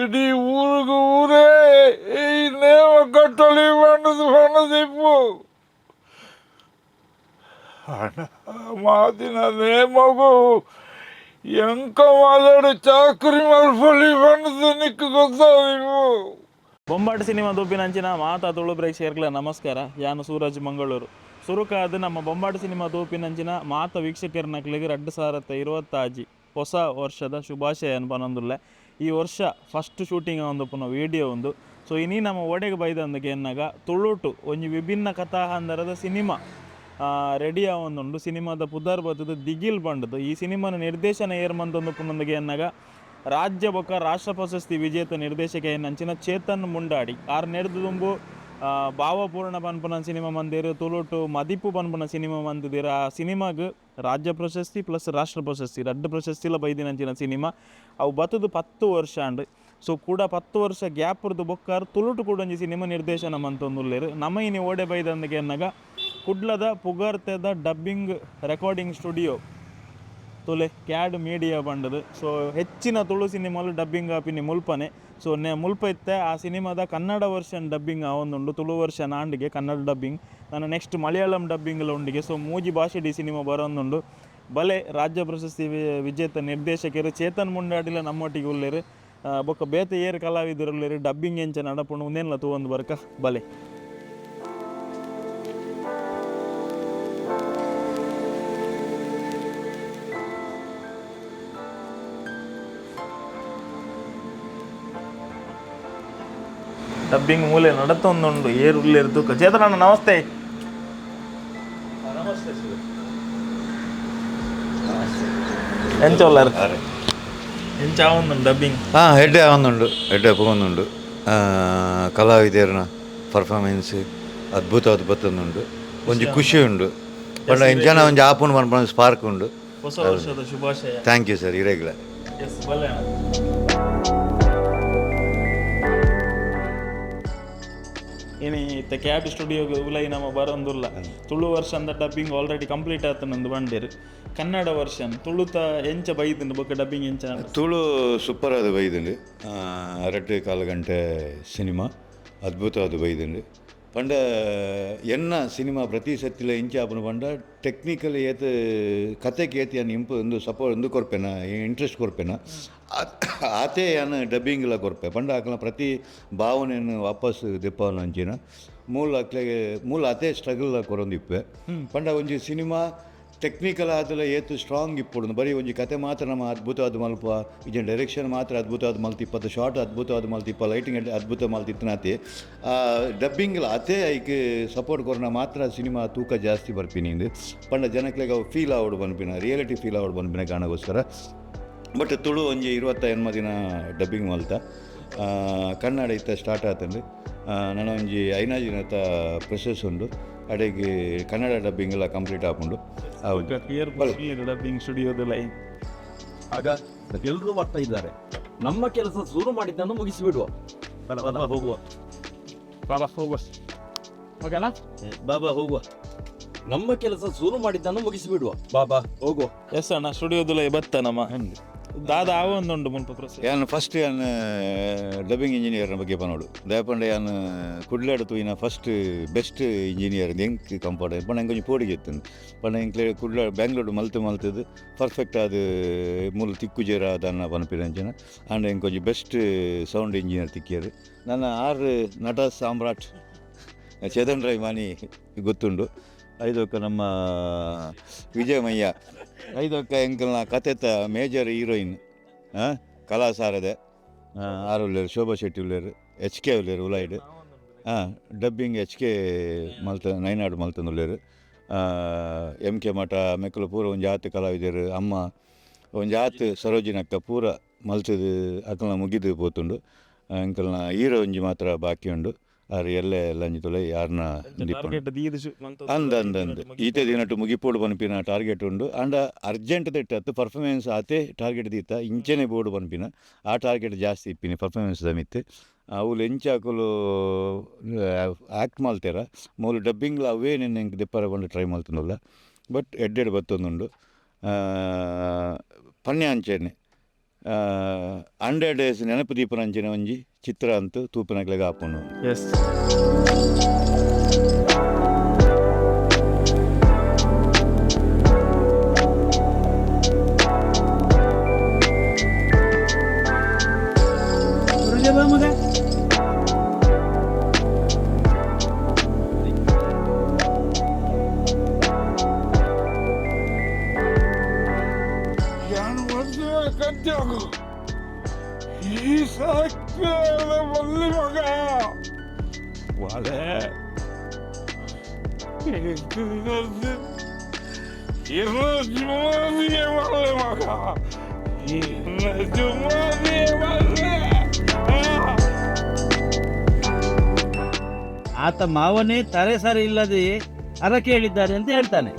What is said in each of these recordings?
ಇಡೀ ಊರಿಗೂ ಊರೇ ಈ ನೇಮ ಕಟ್ಟಲಿ ಬಣ್ಣದಿಪ್ಪು ಹಣ ಮಾತಿನ ನೇಮಗೂ ಎಂಕ ಮಾತಾಡಿ ಚಾಕರಿ ಮಲ್ಪಲ್ಲಿ ಬಣ್ಣದ ನಿಕ್ಕು ಗೊತ್ತಾದಿವು. ಬೊಂಬಾಟ್ ಸಿನಿಮಾ ತೂಪಿನಂಚಿನ ಮಾತಾ ತುಳು ಪ್ರೇಕ್ಷಕರ್ಗಳ ನಮಸ್ಕಾರ. ಯಾನು ಸೂರಜ್ ಮಂಗಳೂರು ಸುರುಕಾದ ನಮ್ಮ ಬೊಂಬಾಟ್ ಸಿನಿಮಾ ತೂಪಿನಂಚಿನ ಮಾತ ವೀಕ್ಷಕರ್ನಕ್ಲಿಗೆ 2026 ಹೊಸ ವರ್ಷದ ಶುಭಾಶಯ ಅನ್ಪನೊಂದುಲ್ಲೆ. ಈ ವರ್ಷ ಫಸ್ಟ್ ಶೂಟಿಂಗ್ ಒಂದು ಪುನಃ ವಿಡಿಯೋ ಒಂದು. ಸೊ ಇನಿ ನಮ್ಮ ಒಡೆಗೆ ಬೈದಂದಕ್ಕೆ ಎನ್ನಾಗ ತುಳುಟು ಒಂಜಿ ವಿಭಿನ್ನ ಕಥಾಹಂದರದ ಸಿನಿಮಾ ರೆಡಿ ಆವೊಂದುಂಡು. ಸಿನಿಮಾದ ಪುದರ್ ಬತ್ತದ ದಿಗಿಲ್ ಬಂಡದು ಈ ಸಿನಿಮಾನ ನಿರ್ದೇಶನ ಏರ್ಮಂತೊಂದು ಪುನೊಂದಿಗೆ ಎನ್ನಾಗ ರಾಜ್ಯ ಬೊಕ್ಕ ರಾಷ್ಟ್ರ ಪ್ರಶಸ್ತಿ ವಿಜೇತ ನಿರ್ದೇಶಕ ಏನಂಚಿನ ಚೇತನ್ ಮುಂಡಾಡಿ ಆರು ನೆಡ್ದು ತುಂಬು ಭಾವಪೂರ್ಣ ಪನ್ಪುನ ಸಿನಿಮಾ ಮಂದಿರು ತುಳುಟು ಮದಿಪು ಪನ್ಪುನ ಸಿನಿಮಾ ಮಂದಿರ. ಆ ಸಿನಿಮಾಗೆ ರಾಜ್ಯ ಪ್ರಶಸ್ತಿ ಪ್ಲಸ್ ರಾಷ್ಟ್ರ ಪ್ರಶಸ್ತಿ 2 ಪ್ರಶಸ್ತಿಲ ಬೈದಿನಂಚಿನ ಸಿನಿಮಾ ಅವು ಬತ್ತದು 10 ವರ್ಷ ಅಂಡ್. ಸೊ ಕೂಡ 10 ವರ್ಷ ಗ್ಯಾಪ್ ಇರ್ದು ಬೊಕ್ಕಾರು ತುಳುಟು ಕೂಡ ಒಂಜಿ ಸಿನಿಮಾ ನಿರ್ದೇಶನ ಮಂತೊಂದುಲ್ಲೇರು. ನಮ್ಮ ಇನಿ ಓಡೆ ಬೈದಂದಕ್ಕೆ ಎನ್ನಾಗ ಕುಡ್ಲದ ಪುಗರ್ತೆದ ಡಬ್ಬಿಂಗ್ ರೆಕಾರ್ಡಿಂಗ್ ಸ್ಟುಡಿಯೋ ತುಲೆ ಕ್ಯಾಡ್ ಮೀಡಿಯಾ ಬಂಡದು. ಸೊ ಹೆಚ್ಚಿನ ತುಳು ಸಿನಿಮಾಲು ಡಬ್ಬಿಂಗ್ ಆಪಿನಿ ಮುಲ್ಪನೆ. ಸೊ ಮುಲ್ಪ ಇತ್ತೆ ಆ ಸಿನಿಮಾದ ಕನ್ನಡ ವರ್ಷನ್ ಡಬ್ಬಿಂಗ್ ಆವೊಂದುಂಡು. ತುಳು ವರ್ಷನ್ ಆಂಡಿಗೆ ಕನ್ನಡ ಡಬ್ಬಿಂಗ್ ನಾನು ನೆಕ್ಸ್ಟ್ ಮಲಯಾಳಂ ಡಬ್ಬಿಂಗ್ಲ ಉಂಡಿಗೆ. ಸೊ ಮೂಜಿ ಭಾಷೆಡಿ ಸಿನಿಮಾ ಬರೋಂದುಂಡು. ಬಲೆ ರಾಜ್ಯ ಪ್ರಶಸ್ತಿ ವಿಜೇತ ನಿರ್ದೇಶಕರು ಚೇತನ್ ಮುಂಡಾಡಿಲ ನಮ್ಮೊಟ್ಟಿಗೆ ಉಳ್ಳೇರು. ಬೊಕ್ಕ ಬೇತೆ ಏರು ಕಲಾವಿದರು ಉಳ್ಳೇರು. ಡಬ್ಬಿಂಗ್ ಎಂಚ ನಡಪುಂಡು ಉಂದೇನ್ಲ ತೂವೊಂದು ಬರ್ಕ ಬಲೆ. ಡಬ್ಬಿಂಗ್ ಮೂಲೆ ನಡತೊಂದುಂಡು ಏರು ಉಳ್ಳೇರು ತೂಕ. ಚೇತನಣ್ಣ ನಮಸ್ತೆ. ಎಂಚೋಲ್ಲರ್ ಎಂಚ ಆವೊಂದುಂಡು ಡಬ್ಬಿಂಗ್? ಎಡ್ಡೆ ಆವೊಂದುಂಡು, ಎಡ್ಡೆ ಪೋವೊಂದುಂಡು. ಕಲಾವಿದರ್ನ ಪರ್ಫಾರ್ಮೆನ್ಸ್ ಅದ್ಭುತವಾದ ಬತ್ತೊಂದುಂಡು. ಒಂಜಿ ಖುಷಿ ಉಂಡು ಪಂಡ ಇಂಚನ ಒಂಜಿ ಆಪುಂಡು ಪನ್ಪನ ಸ್ಪಾರ್ಕ್ ಉಂಡು. ಹೊಸ ವರ್ಷದ ಶುಭಾಶಯ. Thank you sir. ಇರೆಗ್ಲ ಎಸ್ ಬಲೆ ಇನಿ ಇತ್ತೆ ಕ್ಯಾಡ್ ಸ್ಟುಡಿಯೋಗೆ ಉಲೈ ನಮ್ಮ ಬರೋಂದುಲ್ಲ. ತುಳು ವರ್ಷದ ಡಬ್ಬಿಂಗ್ ಆಲ್ರೆಡಿ ಕಂಪ್ಲೀಟ್ ಆತನಂದು ಬಂಡೇರು. ಕನ್ನಡ ವರ್ಷನ್ ತುಳುತ ಎಂಚ ಬೈದುಂಡು ಬೊಕ್ಕ ಡಬ್ಬಿಂಗ್ ಎಂಚ? ತುಳು ಸೂಪರ್ ಆದ ಬೈದುಂಡು. 2-4 ಗಂಟೆ ಸಿನಿಮಾ ಅದ್ಭುತವಾದ ಬೈದುಂಡು. ಪಂಡ ಎನ್ನ ಸಿನಿಮಾ ಪ್ರತಿ ಸತ್ತಿಲ ಇಂಚ ಆಪುನ ಪಂಡ ಟೆಕ್ನಿಕಲ್ ಏತ್ ಕತೆಗೆ ಏತ್ ಯಾನು ಇಂಪು ಒಂದು ಸಪೋರ್ಟ್ ಒಂದು ಕೊರ್ಪೆನ ಇಂಟ್ರೆಸ್ಟ್ ಕೊರ್ಪೆನ ಆತೇ ಯಾನು ಡಬ್ಬಿಂಗ್ಲ ಕೊರ್ಪೆ ಪಂಡ ಆಕಲ ಪ್ರತಿ ಭಾವನೆಯನ್ನು ವಾಪಸ್ ದಿಪ್ಪವನ ಅಂಚಿನ ಮೂಲ ಅದೇ ಸ್ಟ್ರಗಲ್ ಕೊರೊಂದಿಪ್ಪೆ. ಪಂಡ ಒಂಜಿ ಸಿನಿಮಾ ಟೆಕ್ನಿಕಲ್ ಆದಲ ಏತು ಸ್ಟ್ರಾಂಗ್ ಇಪ್ಪುಡು. ಬರೀ ಒಂಜಿ ಕತೆ ಮಾತ್ರ ನಮ್ಮ ಅದ್ಭುತವಾದ ಮಲ್ಪ ಇಜನ್ ಡೈರೆಕ್ಷನ್ ಮಾತ್ರ ಅದ್ಭುತವಾದ ಮಲ್ತಿಪ್ಪತ್ತು ಶಾರ್ಟ್ ಅದ್ಭುತವಾದ ಮಲ್ತಿಪ್ಪ ಲೈಟಿಂಗ್ ಅದ್ಭುತ ಮಲ್ತಿತ್ತನಾತಿ ಡಬ್ಬಿಂಗ್ಲ ಅದೇ ಐಕೆ ಸಪೋರ್ಟ್ ಕೊರೋನ ಮಾತ್ರ ಸಿನಿಮಾ ತೂಕ ಜಾಸ್ತಿ ಬರ್ಪಿನಿಂದು ಪಂಡ ಜನಕ್ಲೆಗೆ ಅವು ಫೀಲ್ ಆವಡು ಬನ್ಪಿನ ರಿಯಾಲಿಟಿ ಫೀಲ್ ಆವಡು ಬನ್ಪಿನ ಕಾರಣಕ್ಕೋಸ್ಕರ. ಬಟ್ ತುಳು ಒಂಜಿ 28 ದಿನ ಡಬ್ಬಿಂಗ್ ಮಲ್ತ ಕನ್ನಡ ಇತ್ತ ಸ್ಟಾರ್ಟ್ ಆತಂಡು. ನನ್ನ ಒಂಜಿ 5 ದಿನದ ಪ್ರೊಸೆಸ್ ಉಂಡು. ಅಡೆಗೆ ಕನ್ನಡ ಡಬ್ಬಿಂಗ್ ಎಲ್ಲ ಕಂಪ್ಲೀಟ್ ಆಪುಂಡು. ಡಬ್ಬಿಂಗ್ ಸ್ಟುಡಿಯೋದಲ್ಲ ಆಗ ಎಲ್ಲರೂ ಬರ್ತಾ ಇದ್ದಾರೆ. ನಮ್ಮ ಕೆಲಸ ಶುರು ಮಾಡಿದ್ದನ್ನು ಮುಗಿಸಿಬಿಡುವ. ಹೋಗುವ ಬಾಬಾ ಹೋಗುವ. ನಮ್ಮ ಕೆಲಸ ಶುರು ಮಾಡಿದ್ದನ್ನು ಮುಗಿಸಿಬಿಡುವ ಬಾಬಾ ಹೋಗುವ. ಎಸ್ ಅಣ್ಣ ಸ್ಟುಡಿಯೋದಲ್ಲ ಬತ್ತ ನಮ್ಮ ದಾದ ಆವೊಂದುಂಡು ಮುಲ್ಪ ಪ್ರೊಸೆಸ್. ಯಾನು ಫಸ್ಟ್ ಯಾನು ಡಬ್ಬಿಂಗ್ ಇಂಜಿನಿಯರ್ನ ಬಗ್ಗೆ ಪನೋಡು ದಯಪಂಡ ಯಾನು ಕುಡ್ಲಾಡು ತೂಯಿನ ಫಸ್ಟ್ ಬೆಸ್ಟ್ ಇಂಜಿನಿಯರ್ ಎಂಕ್ ಕಂಫರ್ಟ್ ಪಂಡ ಹೆಂಗೆ ಕೊಂಚ ಪೋಡಿಗೆ ಎತ್ತಂದು ಪಂಡ ಎಂಕ್ಲೆ ಕುಡ್ಲ ಬ್ಯಾಂಗ್ಳೂರು ಮಲ್ತದು ಪರ್ಫೆಕ್ಟ್ ಅದು ಮೂಲ ತಿಕ್ಕುಜೇರ ಅದನ್ನು ಪನಪಿರಂಚನ ಅಂಡ್ ಹೆಂಗೆ ಕೊಂಚ ಬೆಸ್ಟ್ ಸೌಂಡ್ ಇಂಜಿನಿಯರ್ ತಿಕ್ಕಿಯರು. ನನ್ನ 6 ನಟ ಸಾಮ್ರಾಟ್ ಚೇತನ್ ರೈ ಮಾನಿ ಗೊತ್ತುಂಡು. ಐದೊಕ್ಕ ನಮ್ಮ ವಿಜಯಮಯ್ಯ, ಐದೊಕ್ಕ ಎಂಕಲ್ನ ಕತೆತ ಮೇಜರ್ ಹೀರೋಯಿನ್ ಕಲಾಸಾರದೆ ಆರು ಉಳ್ಳೇರು, ಶೋಭಾ ಶೆಟ್ಟಿ ಉಳ್ಳೇರು, HK ಉಳ್ಳೇರು ಉಲಾಯ್ಡು. ಡಬ್ಬಿಂಗ್ HK ಮಲ್ತ ನೈನಾಡು ಮಲ್ತಂದುಳ್ಳೇರು. MK ಮಠ ಮೆಕ್ಕಲು ಪೂರ ಒಂಜಿ ಆತು ಕಲಾವಿದರು ಅಮ್ಮ ಒಂಜಿ ಆತು ಸರೋಜಿನಕ್ಕ ಪೂರ ಮಲ್ತದು ಅಕಲ್ನ ಮುಗಿದು ಪೋತುಂಡು. ಎಂಕಲ್ನ ಹೀರೋ ಒಂಜಿ ಮಾತ್ರ ಬಾಕಿ ಉಂಡು. ಆರು ಎಲ್ಲೆ ಲಂಜಿ ತೊಲೆ ಯಾರನ್ನ ಅಂದಂದು ಈತೆ ದಿನಟ್ಟು ಮುಗಿಪೋಡು ಪನ್ಪಿನ ಟಾರ್ಗೆಟ್ ಉಂಡು. ಅಂಡ ಅರ್ಜೆಂಟ್ ತೆಟ್ಟು ಪರ್ಫಾರ್ಮೆನ್ಸ್ ಆತೆ ಟಾರ್ಗೆಟ್ ದೀತ ಇಂಚನೆ ಬೋರ್ಡು ಪನ್ಪಿನ ಆ ಟಾರ್ಗೆಟ್ ಜಾಸ್ತಿ ಇಪ್ಪಿನಿ ಪರ್ಫಾರ್ಮೆನ್ಸ್ ದಮಿತ್ತು. ಅವಳು ಎಂಚಾಕಲು ಆ್ಯಕ್ಟ್ ಮಾಡ್ತಾರ ಮೂಲು ಡಬ್ಬಿಂಗ್ಲ ಅವೇ ನೆನ್ನೆ ಎಂಕ್ ದೆಪ್ಪರ ಬಂದು ಟ್ರೈ ಮಾಡ್ತಂದಲ್ಲ. ಬಟ್ ಎಡ್ಡೆಡು ಬತ್ತೊಂದುಂಡು ಪನ್ಯ ಅಂಚೆನೆ 100 days ನೆನಪು ದೀಪನಂಚಿನ ಒಂಜಿ ಚಿತ್ರ ಅಂತೂ ತೂಪಿನಕ್ಲೆಗೆ ಹಾಕೊಂಡು ಎಸ್ ಯಾನು ಮದುವೆ ಕಟ್ಟಾಗು ಈ ಸಾಕ್ತಿಯಾದ ಮಲ್ಲಿ ಮಗ ಒಲೆ ಇನ್ನು ಜುಮಾದಿಗೆ ಮಲ್ಲೆ ಮಗ ಇನ್ನು ಜುಮಾದಿಗೆ ಮಲ್ಲೆ ಆತ ಮಾವನೇ ತರೆ ಸರಿ ಇಲ್ಲದೆ ಹರಕೆ ಹೇಳಿದ್ದಾರೆ ಅಂತ ಹೇಳ್ತಾನೆ.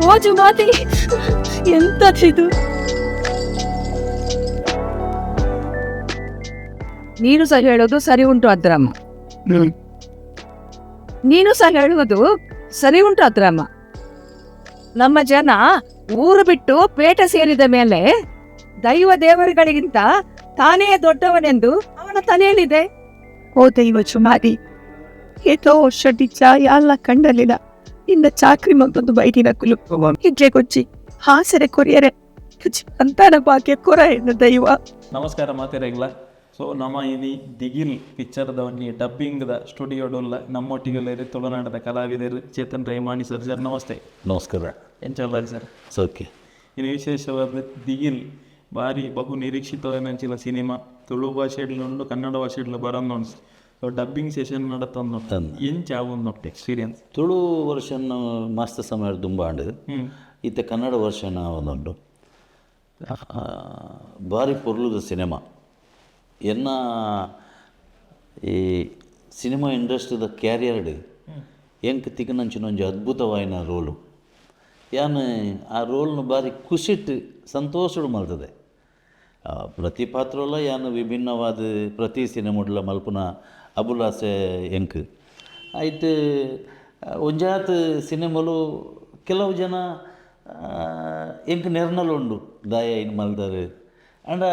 ಓ ಜುಮಾದಿ, ಎಂತದಿದು? ನೀನು ಸಹ ಹೇಳೋದು ಸರಿ ಉಂಟು ಅದ್ರಮ್ಮ. ನೀನು ಸಹ ಹೇಳುವುದು ಸರಿ ಉಂಟು ಅದ್ರಮ್ಮ. ನಮ್ಮ ಜನ ಊರು ಬಿಟ್ಟು ಪೇಟೆ ಸೇರಿದ ಮೇಲೆ ದೈವ ದೇವರುಗಳಿಗಿಂತ ತಾನೇ ದೊಡ್ಡವನೆಂದು ಅವನ ತಲೆಯಲ್ಲಿದೆ. ಓ ದೈವ ಚುಮಾರಿ, ಏತೋ ವರ್ಷ ಎಲ್ಲ ಕಂಡಲಿಲ್ಲ. ಇನ್ನ ಚಾಕ್ರಿ ಮಗೊಂದು ಬೈಟಿನ ಕುಲುಕುವ ಹೆಜ್ಜೆ ಕೊಚ್ಚಿ ಹಾಸರೆ ಕೊರಿಯರೆ ಅಂತಾನ ಭಾಗ್ಯ ಕೊರ ಎನ್ನ ದೈವ. ನಮಸ್ಕಾರ ಮಾತೆರೆಗ್ಲ. ಸೊ ನಮ್ಮ ಇನಿ ದಿಗಿಲ್ ಪಿಕ್ಚರ್ದ ಒಂಜಿ ಡಬ್ಬಿಂಗ್ದ ಸ್ಟುಡಿಯೋಡುಲ್ಲ ನಮ್ಮೊಟ್ಟಿಗೆಲ್ಲ ತುಳುನಾಡದ ಕಲಾವಿದರು ಚೇತನ್ ರೈಮಾಣಿ ಸರ್. ಸರ್ ನಮಸ್ತೆ. ನಮಸ್ಕಾರ. ಎಂಚಲ್ಲ ಸರ್? ಸೌಖ್ಯ. ಇನ್ನು ವಿಶೇಷವಾದ ದಿಗಿಲ್ ಭಾರಿ ಬಹು ನಿರೀಕ್ಷಿತವೆನಂಚಿನ ಸಿನಿಮಾ ತುಳು ಭಾಷೆಡ್ಲುಂಡು ಕನ್ನಡ ಭಾಷೆಡ್ಲು ಬರೋದು. ಸೊ ಡಬ್ಬಿಂಗ್ ಸೆಷನ್ ನಡತಂದು ಎಂಚ ಆಗುಂದು ಎಕ್ಸ್ಪೀರಿಯನ್ಸ್? ತುಳು ವರ್ಷನ್ ಮಸ್ತ್ ಸಮಯ ದುಂಬಾಂಡು ಇತ್ತೆ ಕನ್ನಡ ವರ್ಷನ್ ಒಂದುಂಡು ಭಾರಿ ಪೊರ್ಲುದ ಸಿನಿಮಾ. ಎನ್ನ ಈ ಸಿನಿಮಾ ಇಂಡಸ್ಟ್ರಿದ ಕ್ಯಾರಿಯರ್ಡ್ ಎಂಕ್ ತಿಕ್ಕನಂಚಿನ ಒಂಜಿ ಅದ್ಭುತವಾಯಿನ ರೋಲು. ಯಾನು ಆ ರೋಲ್ನು ಭಾರಿ ಖುಷಿಟ್ಟು ಸಂತೋಷಡು ಮಲ್ತದೆ. ಪ್ರತಿ ಪಾತ್ರಲ್ಲ ಯಾನು ವಿಭಿನ್ನವಾದ ಪ್ರತಿ ಸಿನಿಮಾಡ್ಲ ಮಲ್ಪುನ ಅಬುಲಾಸೆ ಎಂಕ್ ಆಯ್ತು. ಒಂಜಾತ್ ಸಿನಿಮಾಲು ಕೆಲವು ಜನ ಎಂಕ್ ನೆರ್ನಲುಂಡು ದಾಯ ಇನ್ನು ಮಲ್ದಾರು ಅಂಡ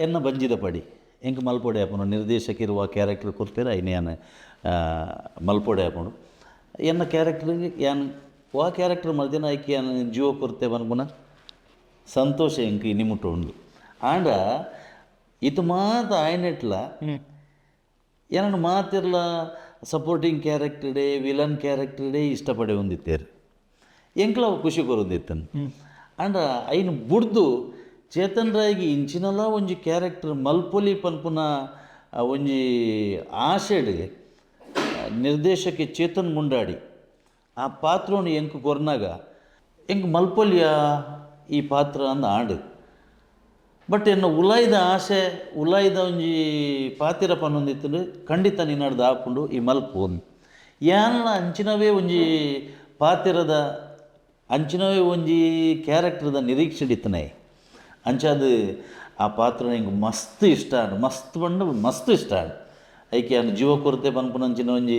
ಎನ್ನ ಬಂಜಿದ ಪಡಿ ಎಂಕ್ ಮಲ್ಪೊಡೆ ಆಪುಂಡು. ನಿರ್ದೇಶಕಿರುವ ಕ್ಯಾರೆಕ್ಟರ್ ಕೊರ್ಪೇರ ಐನು ಯಾನು ಮಲ್ಪೊಡೆ ಆಪುಂಡು. ಎನ್ನ ಕ್ಯಾರೆಕ್ಟ್ರಿಗೆ ಯಾನು ವಾ ಕ್ಯಾರೆಕ್ಟರ್ ಮಲ್ದಿನ ಐಕಿ ಯಾನು ಜೀವ ಕೊರ್ತೇವೆ ಅನ್ಪುನ ಸಂತೋಷ ಎಂಕ್ ಇನ್ನಿಮುಟ್ಟು ಉಂಡು. ಆಂಡ ಇದು ಮಾತ ಆಯ್ನೆಟ್ಲ ಏನನ್ನು ಮಾತಿರ್ಲ ಸಪೋರ್ಟಿಂಗ್ ಕ್ಯಾರೆಕ್ಟರ್ಡೇ ವಿಲನ್ ಕ್ಯಾರೆಕ್ಟರ್ಡೇ ಇಷ್ಟಪಡೆ ಹೊಂದಿತ್ತೇರು ಎಂಕ್ಲ ಖುಷಿ ಕೊರೊಂದಿತ್ತನು. ಆಂಡ ಐನು ಬುಡ್ದು ಚೇತನ್ ರಾಯ್ಗೆ ಇಂಚಿನಲ್ಲ ಒಂಜಿ ಕ್ಯಾರೆಕ್ಟರ್ ಮಲ್ಪೊಲಿ ಪನ್ಪುನ ಒಂಜಿ ಆಶೆಡ್ ನಿರ್ದೇಶಕಿ ಚೇತನ್ ಮುಂಡಾಡಿ ಆ ಪಾತ್ರವನ್ನು ಎಂಕ್ ಕೊರ್ನಾಗ ಎಂಕ್ ಮಲ್ಪೊಲಿಯ ಈ ಪಾತ್ರ ಅಂದ ಆಂಡು. ಬಟ್ ಎನ್ನ ಉಲಾಯ್ದ ಆಸೆ ಉಲಾಯ್ದ ಒಂಜಿ ಪಾತಿರ ಪನ್ನೊಂದಿತ್ತು ಖಂಡಿತ ನಿನ್ನಡ್ದು ಹಾಕೊಂಡು ಈ ಮಲ್ಪೋದು ಯಾನ ಅಂಚಿನವೇ ಒಂಜಿ ಪಾತಿರದ ಅಂಚಿನವೇ ಒಂಜಿ ಕ್ಯಾರೆಕ್ಟರ್ದ ನಿರೀಕ್ಷೆಡಿತ್ತನೆ ಅಂಚಾದು ಆ ಪಾತ್ರ ನಂಗೆ ಮಸ್ತ್ ಇಷ್ಟ ಆಂಡು. ಮಸ್ತ್ ಬಂಡು ಮಸ್ತ್ ಇಷ್ಟ ಆಂಡು. ಐಕೆ ಅನ್ನು ಜೀವ ಕೊರತೆ ಪನ್ಪುನಂಚಿನ ಒಂಜಿ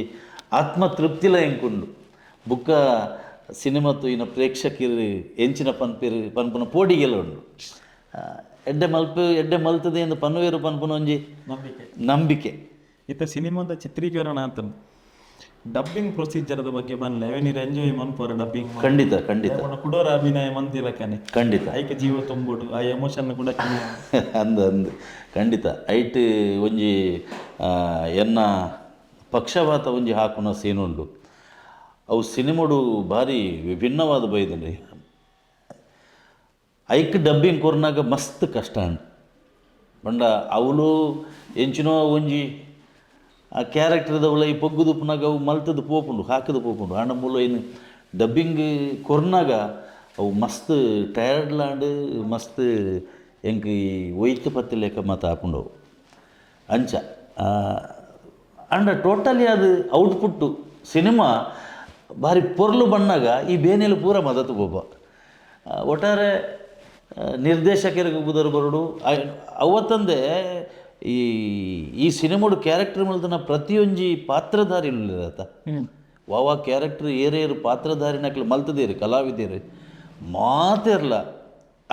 ಆತ್ಮ ತೃಪ್ತಿಲ ಎಂಕುಂಡು. ಬುಕ್ಕ ಸಿನಿಮಾತು ಇನ್ನು ಪ್ರೇಕ್ಷಕರು ಎಂಚಿನ ಪನ್ಪುನ ಪೋಡಿಗೆಲ್ಲ ಉಂಡು. ಎಡ್ಡೆ ಮಲ್ತದೆ ಎಂದು ಪನ್ನುವೇರು ಪನ್ಪುನ ಒಂಜಿ ನಂಬಿಕೆ. ಇತ್ತ ಸಿನಿಮಾದ ಚಿತ್ರೀಕರಣ ಅಂತ ಡಬ್ಬಿಂಗ್ ಪ್ರೊಸೀಜರ್ದ ಬಗ್ಗೆ ಬಂದ್ಲೆ ನೀರು ಎಂಜಾಯ್ ಮನ್ಪೋರ ಡಬ್ಬಿಂಗ್ ಖಂಡಿತ ಖಂಡಿತ ಕುಡೋರ ಅಭಿನಯ ಮಂತಿಲಕ್ಕನೆ ಖಂಡಿತ ಐಕೆ ಜೀವ ತುಂಬೋಡು ಆ ಎಮೋಷನ್ ಕೂಡ ಅಂದು ಖಂಡಿತ ಐಟ್ ಒಂಜಿ ಎನ್ನ ಪಕ್ಷಪಾತ ಒಂಜಿ ಹಾಕುನ ಸೀನುಂಡು. ಅವು ಸಿನಿಮಾಡು ಭಾರಿ ವಿಭಿನ್ನವಾದ ಬೈದನ್ರಿ. ಐಕ್ ಡಬ್ಬಿಂಗ್ ಕೊರ್ನಾಗ ಮಸ್ತ್ ಕಷ್ಟ ಉಂಡು. ಬಂಡ ಅವಳು ಎಂಚಿನೋ ಒಂಜಿ ಆ ಕ್ಯಾರೆಕ್ಟರ್ದವಳ ಈ ಪೊಗ್ಗುದುಪ್ಪನಾಗ ಅವು ಮಲ್ತದ್ದು ಪೋಪುಂಡು ಹಾಕದು ಪೋಪುಂಡು. ಆಂಡ ಮೂಲ ಏನು ಡಬ್ಬಿಂಗ್ ಕೊರ್ನಾಗ ಅವು ಮಸ್ತ್ ಟಯರ್ಡ್ಲಾಂಡ್ ಮಸ್ತ್ ಎಂಕ್ ಈ ಒಯ್ತು ಪತ್ತಿ ಲೆಕ್ಕ ಮಾತು ಹಾಕೊಂಡವು ಅಂಚ. ಅಂಡ ಟೋಟಲಿ ಅದು ಔಟ್ಪುಟ್ಟು ಸಿನಿಮಾ ಭಾರಿ ಪೊರ್ಲು ಬಣ್ಣಾಗ ಈ ಬೇನೆಲು ಪೂರ ಮದತ್ತು ಗೋಪ. ಒಟ್ಟಾರೆ ನಿರ್ದೇಶಕರಿಗೆ ಬುದರು ಬರೋಡು ಅವತ್ತಂದೆ ಈ ಸಿನಿಮಾಡು ಕ್ಯಾರೆಕ್ಟರ್ ಮಲ್ತನ ಪ್ರತಿಯೊಂಜಿ ಪಾತ್ರಧಾರಿ ಇಲ್ಲತ್ತ ವಾವ ಕ್ಯಾರೆಕ್ಟರ್ ಏರೇರು ಪಾತ್ರಧಾರಿನಕ್ಲು ಮಲ್ತದೇರಿ ಕಲಾವಿದೇರಿ ಮಾತೇರ್ಲ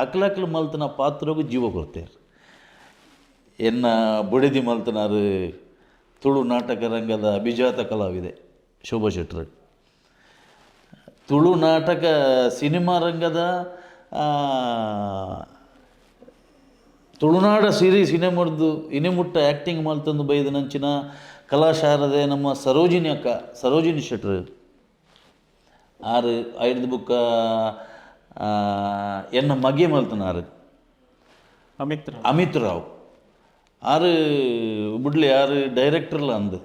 ಅಕ್ಲಕ್ಲು ಮಲ್ತನ ಪಾತ್ರಗೂ ಜೀವ ಕೊಡ್ತೇರು ಎನ್ನ ಬುಡಿದಿ ಮಲ್ತನಾರು ತುಳು ನಾಟಕ ರಂಗದ ಅಭಿಜಾತ ಕಲಾವಿದೆ ಶೋಭಾ ಶೆಟ್ಟರು. ತುಳು ನಾಟಕ ಸಿನಿಮಾ ರಂಗದ ತುಳುನಾಡ ಸಿರಿ ಸಿನಿಮಾಡ್ದು ಇನಿಮುಟ್ಟ ಆ್ಯಕ್ಟಿಂಗ್ ಮಲ್ತಂದು ಬೈದ ನಂಚಿನ ಕಲಾಶಾರದೆ ನಮ್ಮ ಸರೋಜಿನಿ ಶೆಟ್ಟರು ಆರು ಐದು ಬುಕ್ಕ ಎನ್ನ ಮಗೆ ಮಲ್ತನಾರು ಅಮಿತ್ ರಾವ್ ಆರು ಬುಡ್ಲಿ ಆರು ಡೈರೆಕ್ಟರ್ಲ ಅಂದು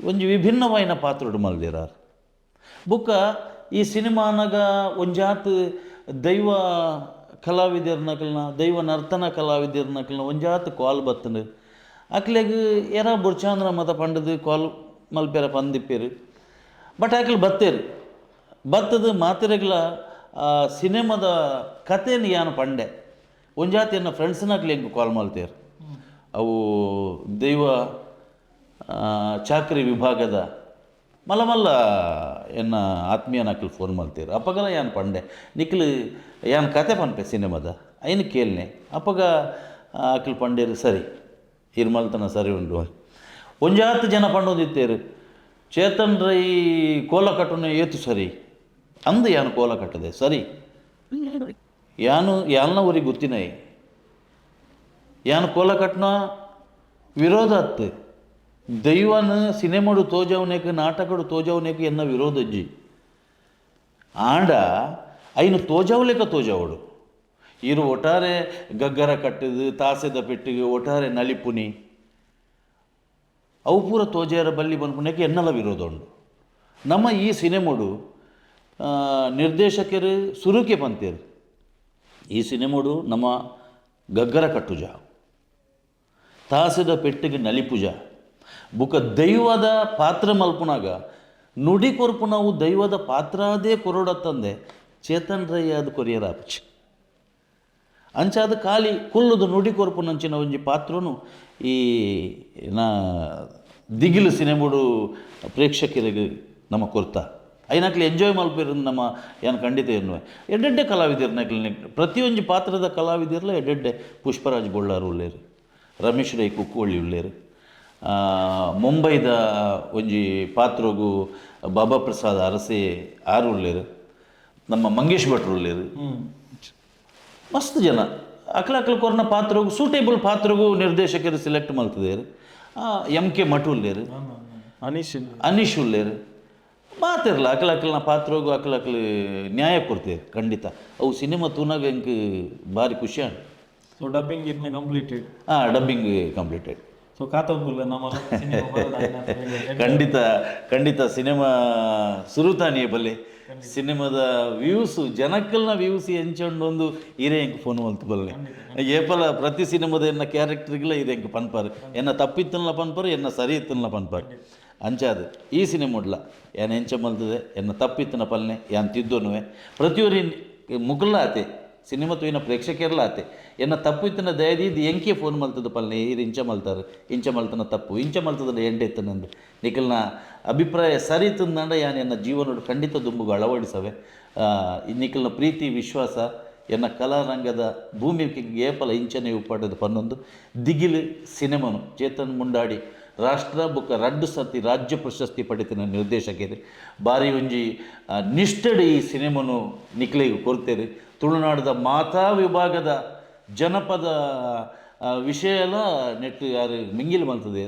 ಒಂಜಿ ವಿಭಿನ್ನವಾಯಿನ ಪಾತ್ರೋಡು ಮಲ್ದಿರಾರು. ಬುಕ್ಕ ಈ ಸಿನಿಮಾನಾಗ ಒಂಜಾತ್ ದೈವ ಕಲಾವಿದರ್ನಕಲ್ನ ದೈವ ನರ್ತನ ಕಲಾವಿದರ್ನಕಲ್ನ ಒಂಜಾತ್ ಕಾಲ್ ಬತ್ತಂಡು ಅಕ್ಲೆಗ್ ಎರ ಬುರ್ಚಾಂದ್ರ ಮತ ಪಂಡದು ಕಾಲ್ ಮಲ್ಪೆರ ಪಂದಿಪ್ಪೇರು ಬಟ್ ಆಕಲ್ ಬತ್ತೇರು ಬತ್ತದ ಮಾತಿರಗ್ಲ ಸಿನಿಮಾದ ಕಥೆನ ಯಾನು ಪಂಡೆ ಒಂಜಾತ್ ಎನ್ನ ಫ್ರೆಂಡ್ಸ್ನಾಗ್ಲಿ ಹೆಂಗೆ ಕಾಲ್ ಮಲ್ತೇರು ಅವು ದೈವ ಚಾಕ್ರಿ ವಿಭಾಗದ ಮಲ್ಲ ಎನ್ನ ಆತ್ಮೀಯ ನಕ್ಲು ಫೋನ್ ಮಲ್ತೀರು ಅಪ್ಪಗಲ ಯಾನ್ ಪಂಡೆ ನಿಕ್ಲು ಯಾನ್ ಕತೆ ಪನ್ಪೆ ಸಿನಿಮಾದ ಐನು ಕೇಳ್ನೆ ಅಪ್ಪಗ ಅಕ್ಲು ಪಂಡೇರು ಸರಿ ಇರ್ ಮಲ್ತನ ಸರಿ ಉಂಡು ಒಂಜಾತ್ ಜನ ಪಂಡೋದಿತ್ತೇರು ಚೇತನ್ ರೈ ಕೋಲ ಕಟ್ಟುನ ಏತು ಸರಿ ಅಂದು ಯಾನು ಕೋಲ ಕಟ್ಟದೆ ಸರಿ ಯಾಲ್ನ ಊರಿಗೆ ಗೊತ್ತಿನೈ ಯಾನು ಕೋಲ ಕಟ್ಟನ ವಿರೋಧ ಅತ್ತು ದೈವನ ಸಿನಿಮಾಡು ತೋಜವನೇಕ ನಾಟಕಡು ತೋಜವನೇಕ ಎನ್ನ ವಿರೋಧಜ್ಜಿ ಆಂಡ ಐನು ತೋಜವಲೇಕ ತೋಜವಡು ಇರು ಒಟ್ಟಾರೆ ಗಗ್ಗರ ಕಟ್ಟದು ತಾಸೆದ ಪೆಟ್ಟಿಗೆ ಒಟ್ಟಾರೆ ನಲಿಪುನಿ ಅವು ಪೂರ ತೋಜೆಯರ ಬಲ್ಲಿ ಬಂದ್ಪುನೇಕ ಎನ್ನಲ ವಿರೋಧ ಉಂಡು. ನಮ್ಮ ಈ ಸಿನಿಮಾಡು ನಿರ್ದೇಶಕರು ಸುರುಕೆ ಪಂತೇರು ಈ ಸಿನಿಮಾಡು ನಮ್ಮ ಗಗ್ಗರ ಕಟ್ಟುಜ ತಾಸೆದ ಪೆಟ್ಟಿಗೆ ನಲಿಪುಜ ಬುಕ ದೈವದ ಪಾತ್ರ ಮಲ್ಪುನಾಗ ನುಡಿ ಕೊರ್ಪು ನಾವು ದೈವದ ಪಾತ್ರಾದೇ ಕೊರಡತ್ತಂದೆ ಚೇತನ್ ರೈ ಅದು ಕೊರಿಯರ ಆಪಚ್ ಅಂಚಾದ ಖಾಲಿ ಕುಲ್ಲುದು ನುಡಿ ಕೊರ್ಪು ನಂಚಿನ ಒಂಜಿ ಪಾತ್ರನು ಈ ನಾ ದಿಗಿಲು ಸಿನಿಮಾಡು ಪ್ರೇಕ್ಷಕರಿಗೆ ನಮ್ಮ ಕೊರ್ತ ಐನಾಕ್ಲಿ ಎಂಜಾಯ್ ಮಲ್ಪಿರ ನಮ್ಮ ಏನು ಖಂಡಿತ ಎನ್ನುವೆ ಎಡ್ಡೆಡ್ಡೆ ಕಲಾವಿದರ್ನಾಗ್ಲಿ ಪ್ರತಿಯೊಂದು ಪಾತ್ರದ ಕಲಾವಿದರ್ಲ ಎಡ್ಡೆಡ್ಡೆ ಪುಷ್ಪರಾಜ್ ಬೊಳ್ಳಾರು ಉಳ್ಳೇರು, ರಮೇಶ್ ರೈ ಕುಕ್ಕುವಳ್ಳಿ ಉಳ್ಳೇರು, ಮುಂಬೈದ ಒಂಜಿ ಪಾತ್ರಗೂ ಬಾಬಾ ಪ್ರಸಾದ್ ಅರಸೆ ಆರು ಉಳ್ಳೇರು, ನಮ್ಮ ಮಂಗೇಶ್ ಭಟ್ರು ಉಳ್ಳೇರು, ಮಸ್ತ್ ಜನ ಅಕ್ಲ ಕೊರ್ನ ಪಾತ್ರಗೂ ಸೂಟೇಬಲ್ ಪಾತ್ರಗೂ ನಿರ್ದೇಶಕರು ಸೆಲೆಕ್ಟ್ ಮಲ್ತದೇರು. MK ಮಠು ಉಳ್ಳೇರು, ಅನೀಶ್ ಉಳ್ಳೇರು ಮಾತಿರಲ್ಲ ಅಕ್ಲನ ಪಾತ್ರಗೂ ಅಕ್ಲ ನ್ಯಾಯ ಕೊಡ್ತೇವೆ ಖಂಡಿತ. ಅವು ಸಿನಿಮಾ ತೂನಾಗ ಎಂಕ್ ಭಾರಿ ಖುಷಿ ಆಂಡ್. ಸೊ ಡಬ್ಬಿಂಗ್ ಇಟ್ನೆ ಕಂಪ್ಲೀಟೆಡ್. Dubbing completed. ಸೊ ಕಾತಂಬುಲ್ಲ ನಮ್ಮ ಖಂಡಿತ ಸಿನಿಮಾ ಸುರುತಾನಿಯ ಬಲ್ಲೆ ಸಿನಿಮಾದ ವ್ಯೂಸು ಜನಕ್ಕಲ್ನ ವ್ಯೂಸ್ ಎಂಚಂಡು ಒಂದು ಹಿರೇ ಎಂಕ್ ಫೋನ್ ಮಲ್ತು ಬಲ್ಲೆ ಏಪಲ ಪ್ರತಿ ಸಿನಿಮಾದ ಎನ್ನ ಕ್ಯಾರೆಕ್ಟರ್ಗೆಲ್ಲ ಹಿರೇ ಎಂಕ್ ಪನ್ಪಾರು ಎನ್ನ ತಪ್ಪಿತ್ತಲ್ಲ ಪನ್ಪಾರು ಎನ್ನ ಸರಿ ಇತ್ತಲ್ಲ ಪನ್ಪಾರು ಅಂಚಾದು ಈ ಸಿನಿಮಾಡ್ಲ ಏನು ಎಂಚ ಮಲ್ತದೆ ಎನ್ನ ತಪ್ಪಿತ್ತನ ಪಲ್ನೆ ಯಾನ್ ತಿದ್ದೋನುವೆ ಪ್ರತಿಯೊರಿ ಮುಗಲ್ಲ ಆತೆ ಸಿನಿಮಾ ತೂಯಿನ ಪ್ರೇಕ್ಷಕರ್ಲ ಆತೆ ಎನ್ನ ತಪ್ಪು ಇತ್ತನ ದಯದಿದ್ದು ಎಂಕೆ ಫೋನ್ ಮಲ್ತದ ಪಲ್ನೆ ಈರು ಇಂಚ ಮಲ್ತಾರೆ ಇಂಚ ಮಲ್ತನ ತಪ್ಪು ಇಂಚ ಮಲ್ತದ ಎಂಡೆ ಇತ್ತನಂದು ನಿಖಲ್ನ ಅಭಿಪ್ರಾಯ ಸರಿ ತಂದಂಡ ಯಾನು ಎನ್ನ ಜೀವನೋಡು ಖಂಡಿತ ದುಂಬುಗ ಅಳವಡಿಸವೆ. ನಿಖಲ್ನ ಪ್ರೀತಿ ವಿಶ್ವಾಸ ಎನ್ನ ಕಲಾರಂಗದ ಭೂಮಿಗೆ ಏಪಲ ಇಂಚನೆ ಉಪ್ಪಾಟದ ಪನ್ನೊಂದು ದಿಗಿಲು ಸಿನಿಮಾನು ಚೇತನ್ ಮುಂಡಾಡಿ ರಾಷ್ಟ್ರ ಬುಕ್ಕ 2 ಸರ್ತಿ ರಾಜ್ಯ ಪ್ರಶಸ್ತಿ ಪಡಿತಿನ ನಿರ್ದೇಶಕರು ಬಾರಿ ಒಂಜಿ ನಿಷ್ಠೆಡ್ ಈ ಸಿನಿಮಾನು ನಿಕ್ಲಿಗೆ ಕೊಡ್ತೇರಿ. ತುಳುನಾಡದ ಮಾತಾ ವಿಭಾಗದ ಜನಪದ ವಿಷಯ ಎಲ್ಲ ನೆಟ್ಟು ಯಾರು ಮಿಂಗಿಲು ಮಲ್ತದೆ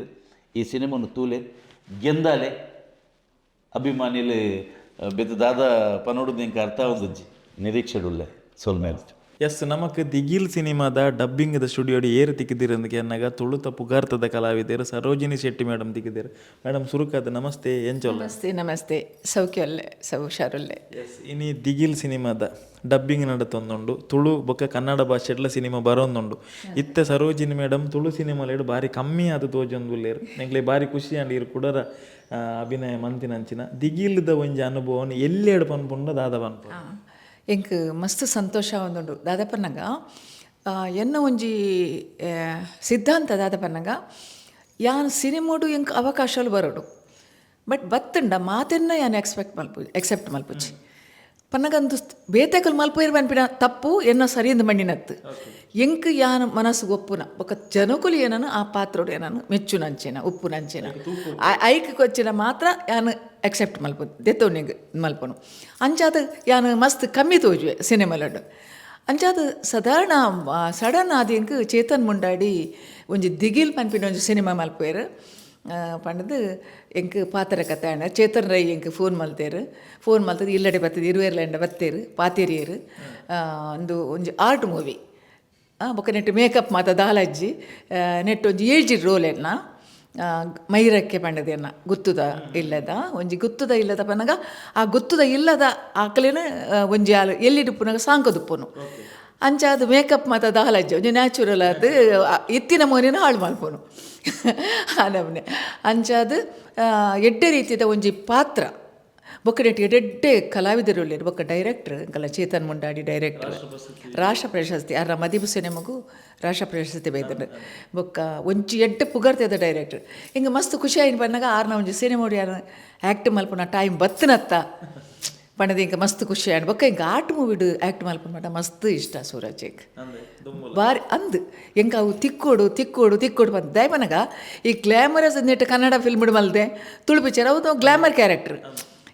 ಈ ಸಿನಿಮಾನು ತೂಲೆ ಗೆಂದಾಲೆ ಅಭಿಮಾನಿಲೆ ಬೆತ್ತ ದಾದ ಪನೋಡುದು ಎಂಕ ಅರ್ಥ ಒಂದಜ್ಜಿ ನಿರೀಕ್ಷೆಡುಲ್ಲೆ ಸೋಲ್ಮೇಲೆ. ಎಸ್ ನಮಕ್ ದಿಗಿಲ್ ಸಿನಿಮಾದ ಡಬ್ಬಿಂಗ್ದ ಸ್ಟುಡಿಯೋಡು ಏರು ತಿಕ್ಕಿದಿರಂದಕ್ಕೆ ಅನ್ನಗ ತುಳುತ ಪುಗಾರ್ತದ ಕಲಾವಿದರು ಸರೋಜಿನಿ ಶೆಟ್ಟಿ ಮೇಡಮ್ ತಿಕ್ಕಿದ್ದಾರೆ. ಮೇಡಮ್ ಸುರುಕಾದ ನಮಸ್ತೆ ಎಂಚೊಲ್ಲ. ನಮಸ್ತೆ ಸೌಖ್ಯಲ್ಲೇ ಹುಷಾರಲ್ಲೇ. ಎಸ್ ಇನಿ ದಿಗಿಲ್ ಸಿನಿಮಾದ ಡಬ್ಬಿಂಗ್ ನಡತೊಂದುಂಡು ತುಳು ಬೊಕ್ಕ ಕನ್ನಡ ಭಾಷೆಡ್ಲ ಸಿನಿಮಾ ಬರೋಂದುಂಡು. ಇತ್ತೆ ಸರೋಜಿನಿ ಮೇಡಮ್ ತುಳು ಸಿನಿಮಾಲೇಡು ಬಾರಿ ಕಮ್ಮಿ ಆದ ತೋಜೊಂದುಲ್ಲೇರು ನೆಂಗ್ಲೆ ಬಾರಿ ಖುಷಿ ಅಂಡ್ ಇರು ಕೂಡ ಅಭಿನಯ ಮಂತಿನಂಚಿನ ದಿಗಿಲ್ದ ಒಂಜಿ ಅನುಭವನ ಎಲ್ಲೆಡು ಪನ್ಪುಂಡ ದಾದ ಪನ್ಪುಂಡು. ಎಂಕ್ ಮಸ್ತ್ ಸಂತೋಷ ಒಂದುಂಡು ದಾದಪನ್ನಗ ಎನ್ನ ಒಂಜಿ ಸಿದ್ಧಾಂತ ದಾದಪನ್ನಗ ಯಾನ್ ಸಿನಿಮಾಡು ಎಂಕ್ ಅವಕಾಶಗಳು ಬರೋಡು ಬಟ್ ಬತ್ತುಂಡ ಮಾತೆನ್ನ ಯಾನ್ ಎಕ್ಸೆಪ್ಟ್ ಮಲ್ಪುಜಿ ಪನ್ನಗಂದು ಬೇತೆಕಲ್ ಮಲ್ಪುಯರ್ ಪನ್ಪಿನ ತಪ್ಪು ಎನ್ನ ಸರಿಯಿಂದ ಮಣ್ಣಿನತ್ತು ಎಂಕ್ ಯಾನ್ ಮನಸ್ಸು ಒಪ್ಪುನ ಬೊಕ ಜನಕುಲು ಏನನು ಆ ಪಾತ್ರೋಡು ಏನನು ಮೆಚ್ಚು ನಂಚಿನ ಉಪ್ಪು ನಂಚಿನ ಐಕ್ ಕೊಚ್ಚಿನ ಮಾತ್ರ ಯಾನ್ ಎಕ್ಸೆಪ್ಟ್ ಮಲ್ಪು ದೆತ್ತೋನಿಗೆ ಮಲ್ಪನು ಅಂಚಾದ ಯಾನ್ ಮಸ್ತ್ ಕಮ್ಮಿ ತೋಜುವೆ ಸಿನಿಮಾಲಡು ಅಂಚಾದ ಸಾಧಾರಣ ಸಡನ್ ಆದ ಎಂಕ್ ಚೇತನ್ ಮುಂಡಾಡಿ ಒಂಜಿ ದಿಗಿಲ್ ಪನ್ಪಿನ ಒಂಜಿ ಸಿನಿಮಾ ಮಲ್ಪುಯರು ಪಂಡದು ಎಂಕ್ ಪಾತ್ರ ಕತೆ ಆಂಡ ಚೇತನ್ ರೈ ಎಂಕ್ ಫೋನ್ ಮಲ್ತದು ಇಲ್ಲಡೆ ಬರ್ತದೆ ಇರುವೆರ್ಲೆಂಡ ಬತ್ತೇರು ಪಾತೇರಿಯರು ಒಂಜಿ ಆರ್ಟ್ ಮೂವಿ ಬೊಕ್ಕ ನೆಟ್ಟು ಮೇಕಪ್ ಮಾತ ದಾಲಜ್ಜಿ ನೆಟ್ಟು ಒಂಜಿ ಏಜ್ಡ್ ರೋಲ್ ಎನ್ನ ಮೈರಕ್ಕೆ ಪಂಡದೆನ್ನ ಗುತ್ತುದ ಇಲ್ಲದ ಒಂಜಿ ಗುತ್ತುದ ಇಲ್ಲದ ಪನ್ನಗ ಆ ಗುತ್ತುದ ಇಲ್ಲದ ಆಕಲೇನ ಒಂಜಿ ಆಲು ಎಲ್ಲಿಡು ಪುನಗ ಸಾಂಕದುಪ್ಪುನು ಅಂಚಾದ ಮೇಕಪ್ ಮಾತ ದಾಲಜ್ಜಿ ಒಂಜಿ ನ್ಯಾಚುರಲ್ ಅದು ಇತ್ತಿನ ಮೋನಿನ ಹಾಳು ಮಲ್ಪುನು ಆ ನಮ್ನೆ ಅಂಚಾದ ಎಡ್ಡೆ ರೀತಿದ ಒಂಜಿ ಪಾತ್ರ ಬೊಕ್ಕ ಎಡ್ಡೆ ಕಲಾವಿದರು ಉಳ್ಳೇರು ಬೊಕ್ಕ ಡೈರೆಕ್ಟ್ರ್ ಅಂಕಲ್ಲ ಚೇತನ್ ಮುಂಡಾಡಿ ಡೈರೆಕ್ಟ್ರ್ ರಾಷ್ಟ್ರ ಪ್ರಶಸ್ತಿ ಅರ್ರ ಮದಿಬು ಸಿನಿಮಾಗೂ ರಾಷ್ಟ್ರ ಪ್ರಶಸ್ತಿ ಬೈದಂಡು ಬೊಕ್ಕ ಒಂಜಿ ಎಡ್ಡೆ ಪುಗರ್ತೆದ ಡೈರೆಕ್ಟ್ರ್ ಹಿಂಗೆ ಮಸ್ತ್ ಖುಷಿ ಆಯ್ತು ಬಂದಾಗ ಆರ್ನ ಒಂಜಿ ಸಿನಿಮಾ ಯಾರು ಆ್ಯಕ್ಟ್ ಮಲ್ಪನ ಟೈಮ್ ಬತ್ತನತ್ತ ಪಂಡದ ಇಂಕ ಮಸ್ತ್ ಖುಷಿ ಆಯ್ತು ಬೊಕ್ಕ ಹಿಂಗೆ ಆರ್ಟ್ ಮೂವಿಡು ಆ್ಯಕ್ಟ್ ಮಲ್ಪನ ಮಟ್ಟ ಮಸ್ತ್ ಇಷ್ಟ ಸೂರಜ್ಗೆ ಬಾರಿ ಅಂದು ಎಂಕ ಅವು ತಿಕ್ಕೋಡು ಬಂದು ದಯಪನಗ ಈ ಗ್ಲಾಮರಸ್ ನೆಟ್ಟು ಕನ್ನಡ ಫಿಲ್ಮ್ ಮಲ್ದೆ ತುಳು ಪಿಕ್ಚರ್ ಅವು ಗ್ಲಾಮರ್ ಕ್ಯಾರೆಕ್ಟರ್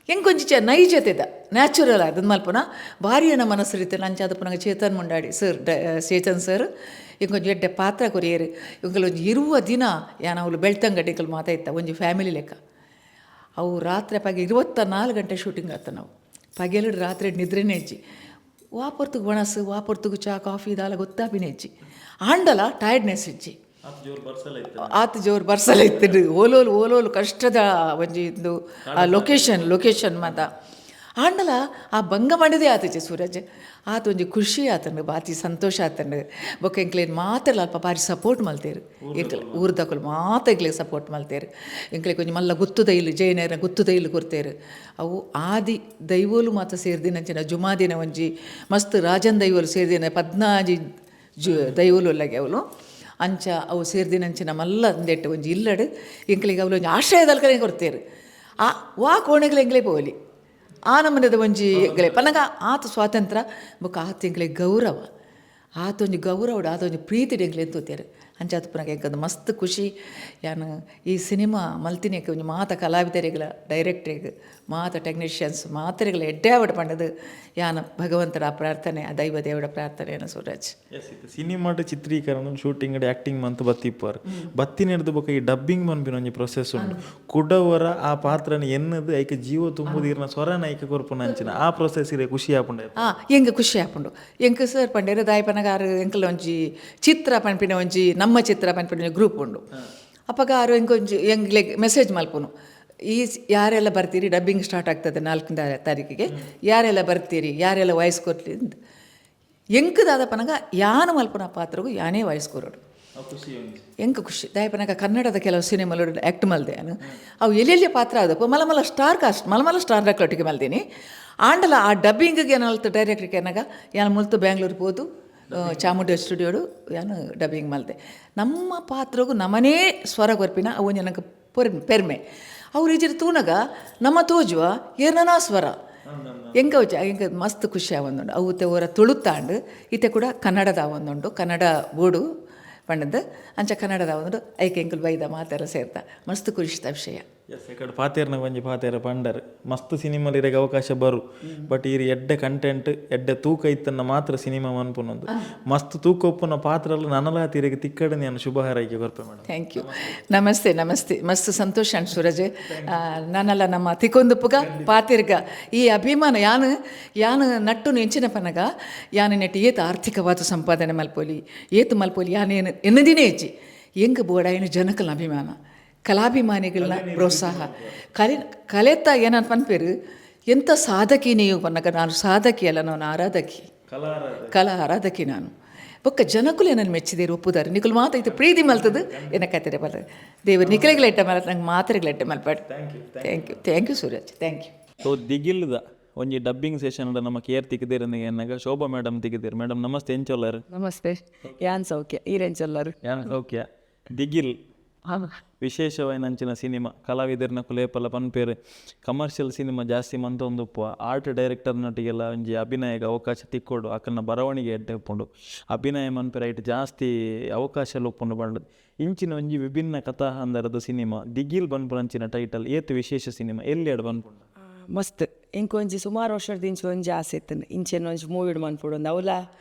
ಹೆಂಗೆ ಕೊಂಚ ನೈಜತೆದ ನ್ಯಾಚುರಲ್ ಅದನ್ನ ಮಲ್ಪನ ಭಾರಿ ಏನ ಮನಸ್ಸು ರೀತಿ ನಂಚಾದ ಪುನಗ ಚೇತನ್ ಮುಂಡಾಡಿ ಸರ್ ಚೇತನ್ ಸರ್ ಇಂಕೊಂಚು ಎಡ್ಡೆ ಪಾತ್ರ ಕೊರಿಯರು ಇವಂಗಲ್ ಒಂಜಿ ಇರುವ ದಿನ ಯಾನ ಅವಳು ಬೆಳ್ತಂಗಡಿಕಲ್ ಮಾತಾಯ್ತ ಒಂಜಿ ಫ್ಯಾಮಿಲಿ ಲೆಕ್ಕ ಅವು ರಾತ್ರಿ ಪಗೆ 24 ಗಂಟೆ ಶೂಟಿಂಗ್ ಆತ ನಾವು ಪಗೆಲ್ಡು ರಾತ್ರಿ ನಿದ್ರೆನೇ ಹೆಚ್ಚಿ ವಾಪೊರ್ತುಗು ಒಣಸು ವಾಪೊರ್ತುಗು ಚಾ ಕಾಫಿ ದಾಲ ಗೊತ್ತಾಪಿನೇ ಹೆಚ್ಚಿ ಆಂಡಲ ಟಯರ್ಡ್ನೆಸ್ ಹೆಚ್ಚಿ ಆತ ಜೋರು ಬರ್ಸಲ ಇತ್ತಿದ್ದು ಓಲೋಲು ಕಷ್ಟದ ಒಂಜಿ ಇದು ಆ ಲೊಕೇಶನ್ ಮಾತ ಆಂಡಲ ಆ ಭಂಗ ಮಾಡಿದೆ ಆತಚೆ ಸೂರಜ್ ಆತ ಒಂಜಿ ಖುಷಿ ಆತಂಡು ಬಾತಿ ಸಂತೋಷ ಆತಂಡು ಬೊಕ್ಕ ಎಂಕ್ಲೇನು ಮಾತ್ರ ಅಲ್ಪ ಬಾರಿ ಸಪೋರ್ಟ್ ಮಲ್ತೇರು ಎಂಕ್ಲೆ ಊರ್ದಕ್ಕಲು ಮಾತ ಎಂಕ್ಲೆಗೆ ಸಪೋರ್ಟ್ ಮಲ್ತೇರು ಎಂಕ್ಲೆಗೆ ಕೊಂಚ ಮಲ್ಲ ಗುತ್ತುದ ಇಲ್ಲು ಜೈನರ ಗುತ್ತುದ ಇಲ್ಲು ಕೊರ್ತೇರು ಅವು ಆದಿ ದೈವೋಲು ಮಾತ ಸೇರಿದಿನಂಚಿನ ಜುಮಾದಿನ ಒಂಜಿ ಮಸ್ತ್ ರಾಜನ್ ದೈವೋಲು ಸೇರಿದಿನ 14 ದೈವೋಲು ಒಲ್ಲಗೆ ಅವಳು ಅಂಚ ಅವು ಸೇರಿದಿನಂಚಿನ ಮಲ್ಲ ಅಂದೆಟ್ಟು ಒಂಜಿ ಇಲ್ಲಡು ಎಂಕ್ಲೆಗೆ ಅವಳು ಒಂಜಿ ಆಶ್ರಯದಲ್ಕನೆ ಕೊರ್ತೇರು ಆ ವಾ ಕೋಣೆಗಳು ಎಂಗ್ಲೇ ಪೋಲಿ ಆ ನಮ್ಮನೆದ ಒಂಜಿ ಎಂಗ್ಲೆ ಪನ್ನಗ ಆತ ಸ್ವಾತಂತ್ರ್ಯ ಬೊಕ್ಕ ಆತ ಎಂಗ್ಲೆ ಗೌರವ ಆತೊಂಜಿ ಗೌರವಡು ಆತೊಂಜಿ ಪ್ರೀತಿ ಎಂಗ್ಲೆ ತೋತೇರು ಅಂಚಾತ ಪುನಗ ಎಂಕದು ಮಸ್ತ್ ಖುಷಿ ಯಾನು ಈ ಸಿನಿಮಾ ಮಲ್ತಿನೇಕ ಒಂಜಿ ಮಾತ ಕಲಾವಿದರಿಗಳ ಡೈರೆಕ್ಟ್ರಿಗೆ ಮಾತ ಟೆಕ್ನಿಷಿಯನ್ಸ್ ಮಾತ್ರೆಗಳ ಎಡ್ಡೆ ಆವಡ ಪಂಡದು ಯಾನ ಭಗವಂತರ ಪ್ರಾರ್ಥನೆ ಆ ದೈವ ದೇವಡ ಪ್ರಾರ್ಥನೆ ಸೂರಜ್ ಸಿನಿಮಾದ ಚಿತ್ರೀಕರಣ ಶೂಟಿಂಗ್ ಆ್ಯಕ್ಟಿಂಗ್ ಮಂತ್ ಬತ್ತಿಪ್ಪಾರು ಬತ್ತಿ ನಡೆದು ಬೊಕ್ಕ ಈ ಡಬ್ಬಿಂಗ್ ಮನ್ಪಿನ ಒಂಜಿ ಪ್ರೊಸೆಸ್ ಉಂಟು ಕುಡವರ ಆ ಪಾತ್ರನ ಎನ್ನದು ಐಕ ಜೀವ ತುಂಬುದು ಇರ್ನ ಸ್ವರನ ಐಕ ಕೊರ್ಪುನ ಅಂಚಿನ ಆ ಪ್ರೊಸೆಸ್ ಇರೇ ಖುಷಿ ಆಪುಂಡು ಎಂಗ ಖುಷಿ ಆಪುಂಡು ಎಂಕ ಸರ್ ಪಂಡೇರು ದಾಯಪನಗಾರು ಎಂಕಲ್ ಒಂಜಿ ಚಿತ್ರ ಪನ್ಪಿನ ಒಂಜಿ ನಮ್ಮ ಚಿತ್ರ ಪನ್ಪಿನ ಗ್ರೂಪ್ ಉಂಡು ಅಪ್ಪಗ ಆರು ಎಂಕೊಂಜಿ ಎಂಗ್ಲೆ ಮೆಸೇಜ್ ಮಲ್ಪುನು ಈ ಯಾರೆಲ್ಲ ಬರ್ತೀರಿ ಡಬ್ಬಿಂಗ್ ಸ್ಟಾರ್ಟ್ ಆಗ್ತದೆ 4ನೇ ತಾರೀಕಿಗೆ ಯಾರೆಲ್ಲ ಬರ್ತೀರಿ ಯಾರೆಲ್ಲ ವಾಯ್ಸ್ ಕೊಡ್ಲಿ ಅಂತ ಎಂಕದಾದ ಪನಗ ಯಾನು ಮಲ್ಪನ ಪಾತ್ರಗೂ ಯಾನೇ ವಾಯ್ಸ್ ಕೊರೋಡು ಎಂಕ ಖುಷಿ ದಾಯಪನಗ ಕನ್ನಡದ ಕೆಲವು ಸಿನಿಮಾಲು ಆ್ಯಕ್ಟ್ ಮಲ್ದೆ ನಾನು ಅವು ಎಲ್ಲೆಲ್ಲಿ ಪಾತ್ರ ಆದಪ್ಪ ಮಲಮಲ ಸ್ಟಾರ್ ರಕ್ಲೊಟ್ಟಿಗೆ ಮಲ್ದೀನಿ ಆಂಡಲ ಆ ಡಬ್ಬಿಂಗಿಗೆ ಏನಲ್ತು ಡೈರೆಕ್ಟ್ರಿಗೆ ಏನಾಗ ಯಾನು ಮುಲ್ತು ಬ್ಯಾಂಗ್ಳೂರು ಹೋದು ಚಾಮುಂಡಿ ಸ್ಟುಡಿಯೋಡು ಯಾನು ಡಬ್ಬಿಂಗ್ ಮಲ್ದೆ ನಮ್ಮ ಪಾತ್ರಗೂ ನಮ್ಮನೇ ಸ್ವರ ಕೊರ್ಪಿನ ಅವು ನನಗೆ ಪೆರ್ಮೆ ಅವ್ರು ಈಜಿರು ತೂನಗ ನಮ್ಮ ತೋಜುವ ಏನನಾ ಸ್ವರ ಎಂಕ ಮಸ್ತ್ ಖುಷಿ ಆವೊಂದುಂಡು ಅವು ಅವರ ತುಳುತ್ತಾಂಡು ಈತೆ ಕೂಡ ಕನ್ನಡದ ಒಂದುಂಡು ಕನ್ನಡ ಬೋರ್ಡು ಪಂಡದು ಅಂಚ ಕನ್ನಡದ ಒಂದು ಐಕೆ ಎಂಕುಲು ಬೈದ ಮಾತೆಲ್ಲ ಸೇರ್ತಾ ಮಸ್ತ್ ಖುಷಿದ ವಿಷಯ ಎಕಡೆ ಪಾತೇರ್ನ ಒಂಜಿ ಪಾತೇರ ಪಂಡರ್ ಮಸ್ತ್ ಸಿನಿಮಾಲ್ ಇರಗೆ ಅವಕಾಶ ಬರು ಬಟ್ ಈ ಎಡ್ಡೆ ಕಂಟೆಂಟ್ ಎಡ್ಡೆ ತೂಕ ಇತ್ತನ್ನ ಮಾತ್ರ ಸಿನಿಮಾ ಮನ್ಪುನೊಂದು ಮಸ್ತ್ ತೂಕ ಒಪ್ಪುನ ಪಾತ್ರಲು ನನಲಾತಿ ಇರಗೆ ತಿಕ್ಕಡೆ ನಾನು ಶುಭ ಹಾರೈಕೆ ಕೊರ್ಪೆ ಮೇಡಮ್ ಥ್ಯಾಂಕ್ ಯು ನಮಸ್ತೆ ಮಸ್ತ್ ಸಂತೋಷ ಅಂಡ್ ಸೂರಜ್ ನಾನೆಲ್ಲ ನಮ್ಮ ತಿಕ್ಕೊಂದುಪ್ಪುಗ ಪಾತಿರ್ಗ ಈ ಅಭಿಮಾನ ಯಾನು ನಟ್ಟು ನೆಂಚಿನ ಪನಗ ಯಾನು ನೆಟ್ಟು ಏತು ಆರ್ಥಿಕವಾದ ಸಂಪಾದನೆ ಮಲ್ಪೋಲಿ ಏತು ಮಲ್ಪೋಲಿ ಯಾನೇನು ಎನ್ನದಿನೇ ಹೆಚ್ಚಿ ಎಂಗ ಬೋಡ ಏನು ಜನಕಲ ಅಭಿಮಾನ ಕಲಾಭಿಮಾನಿಗಳನ್ನ ಪ್ರೋತ್ಸಾಹ ಕಲೆತ ಏನಂತ ಪನ್ಪೇರು ಎಂಥ ಸಾಧಕಿ ನೀವು ಪನ್ನಗ ನಾನು ಸಾಧಕಿ ಅಲ್ಲ ನಾನು ಆರಾಧಕಿ ಕಲಾ ಆರಾಧಕಿ ನಾನು ಬೊಕ್ಕ ಜನಕುಲು ಏನನ್ನು ಮೆಚ್ಚಿದೇರು ಒಪ್ಪುದಾರೆ ನಿಕುಲು ಮಾತಾಯ್ತು ಪ್ರೀತಿ ಮಲ್ತದು ಏನ ಕತ್ತಿರೆ ಬಲ್ಲ ದೇವರು ನಿಖಲೆಗಳ ಎಟ್ಟ ಮಲ ನಂಗೆ ಮಾತ್ರೆಗಳ ಎಟ್ಟ ಮಲ್ಪಾಡು thank you Suraj thank you so ದಿಗಿಲ್ದ ಒಂಜಿ ಡಬ್ಬಿಂಗ್ ಸೆಷನ್ ನಮ್ಮ ಕೇರ್ ತಿಕ್ಕಿದ್ದೀರಿ ಎನ್ನಾಗ ಶೋಭಾ ಮೇಡಮ್ ತಿಕ್ಕಿದ್ದೀರಿ. ಮೇಡಮ್ ನಮಸ್ತೆ, ಎಂಚೊಲ್ಲರು? ನಮಸ್ತೆ, ಯಾನ್ ಸೌಖ್ಯ, ಈರೆಂಚಲ್ಲರು. ಯಾನ ಸೌಖ್ಯ. ದಿಗಿಲ್ ವಿಶೇಷವಾಯಿನಂಚಿನ ಸಿನಿಮಾ ಕಲಾವಿದರಿನ ಕುಲೇಪಲ ಪನ್ಪೇರು ಕಮರ್ಷಿಯಲ್ ಸಿನಿಮಾ ಜಾಸ್ತಿ ಮಂತೊಂದುಪ್ಪ ಆರ್ಟ್ ಡೈರೆಕ್ಟರ್ನೊಟ್ಟಿಗೆಲ್ಲ ಒಂಜಿ ಅಭಿನಯಗೆ ಅವಕಾಶ ತಿಕ್ಕೊಡು ಅಕ್ಕನ ಬರವಣಿಗೆ ಎಡ್ಡೆ ಉಪ್ಪುಂಡು ಅಭಿನಯ ಮನ್ಪೇರ ಐಟ್ ಜಾಸ್ತಿ ಅವಕಾಶ ಉಪ್ಪುಂಡು ಬಂಡದು ಇಂಚಿನ ಒಂಜಿ ವಿಭಿನ್ನ ಕಥಾ ಹಂದರದ ಸಿನಿಮಾ ದಿಗಿಲ್ ಬನ್ಪುನಂಚಿನ ಟೈಟಲ್ ಏತು ವಿಶೇಷ ಸಿನಿಮಾ ಎಲ್ಲಿ ಎಡ್ ಬನ್ಪುಂಡು? ಮಸ್ತ್ ಇಂಕೊಂಜಿ ಸುಮಾರು ವರ್ಷದ ಇಂಚು ಒಂಜಿ ಆಸೆ ಇತ್ತು ಇಂಚೆನ್ ಒಂಜಿ ಮೂವಿಡ್ ಮನ್ಪುಡು ಅವಲ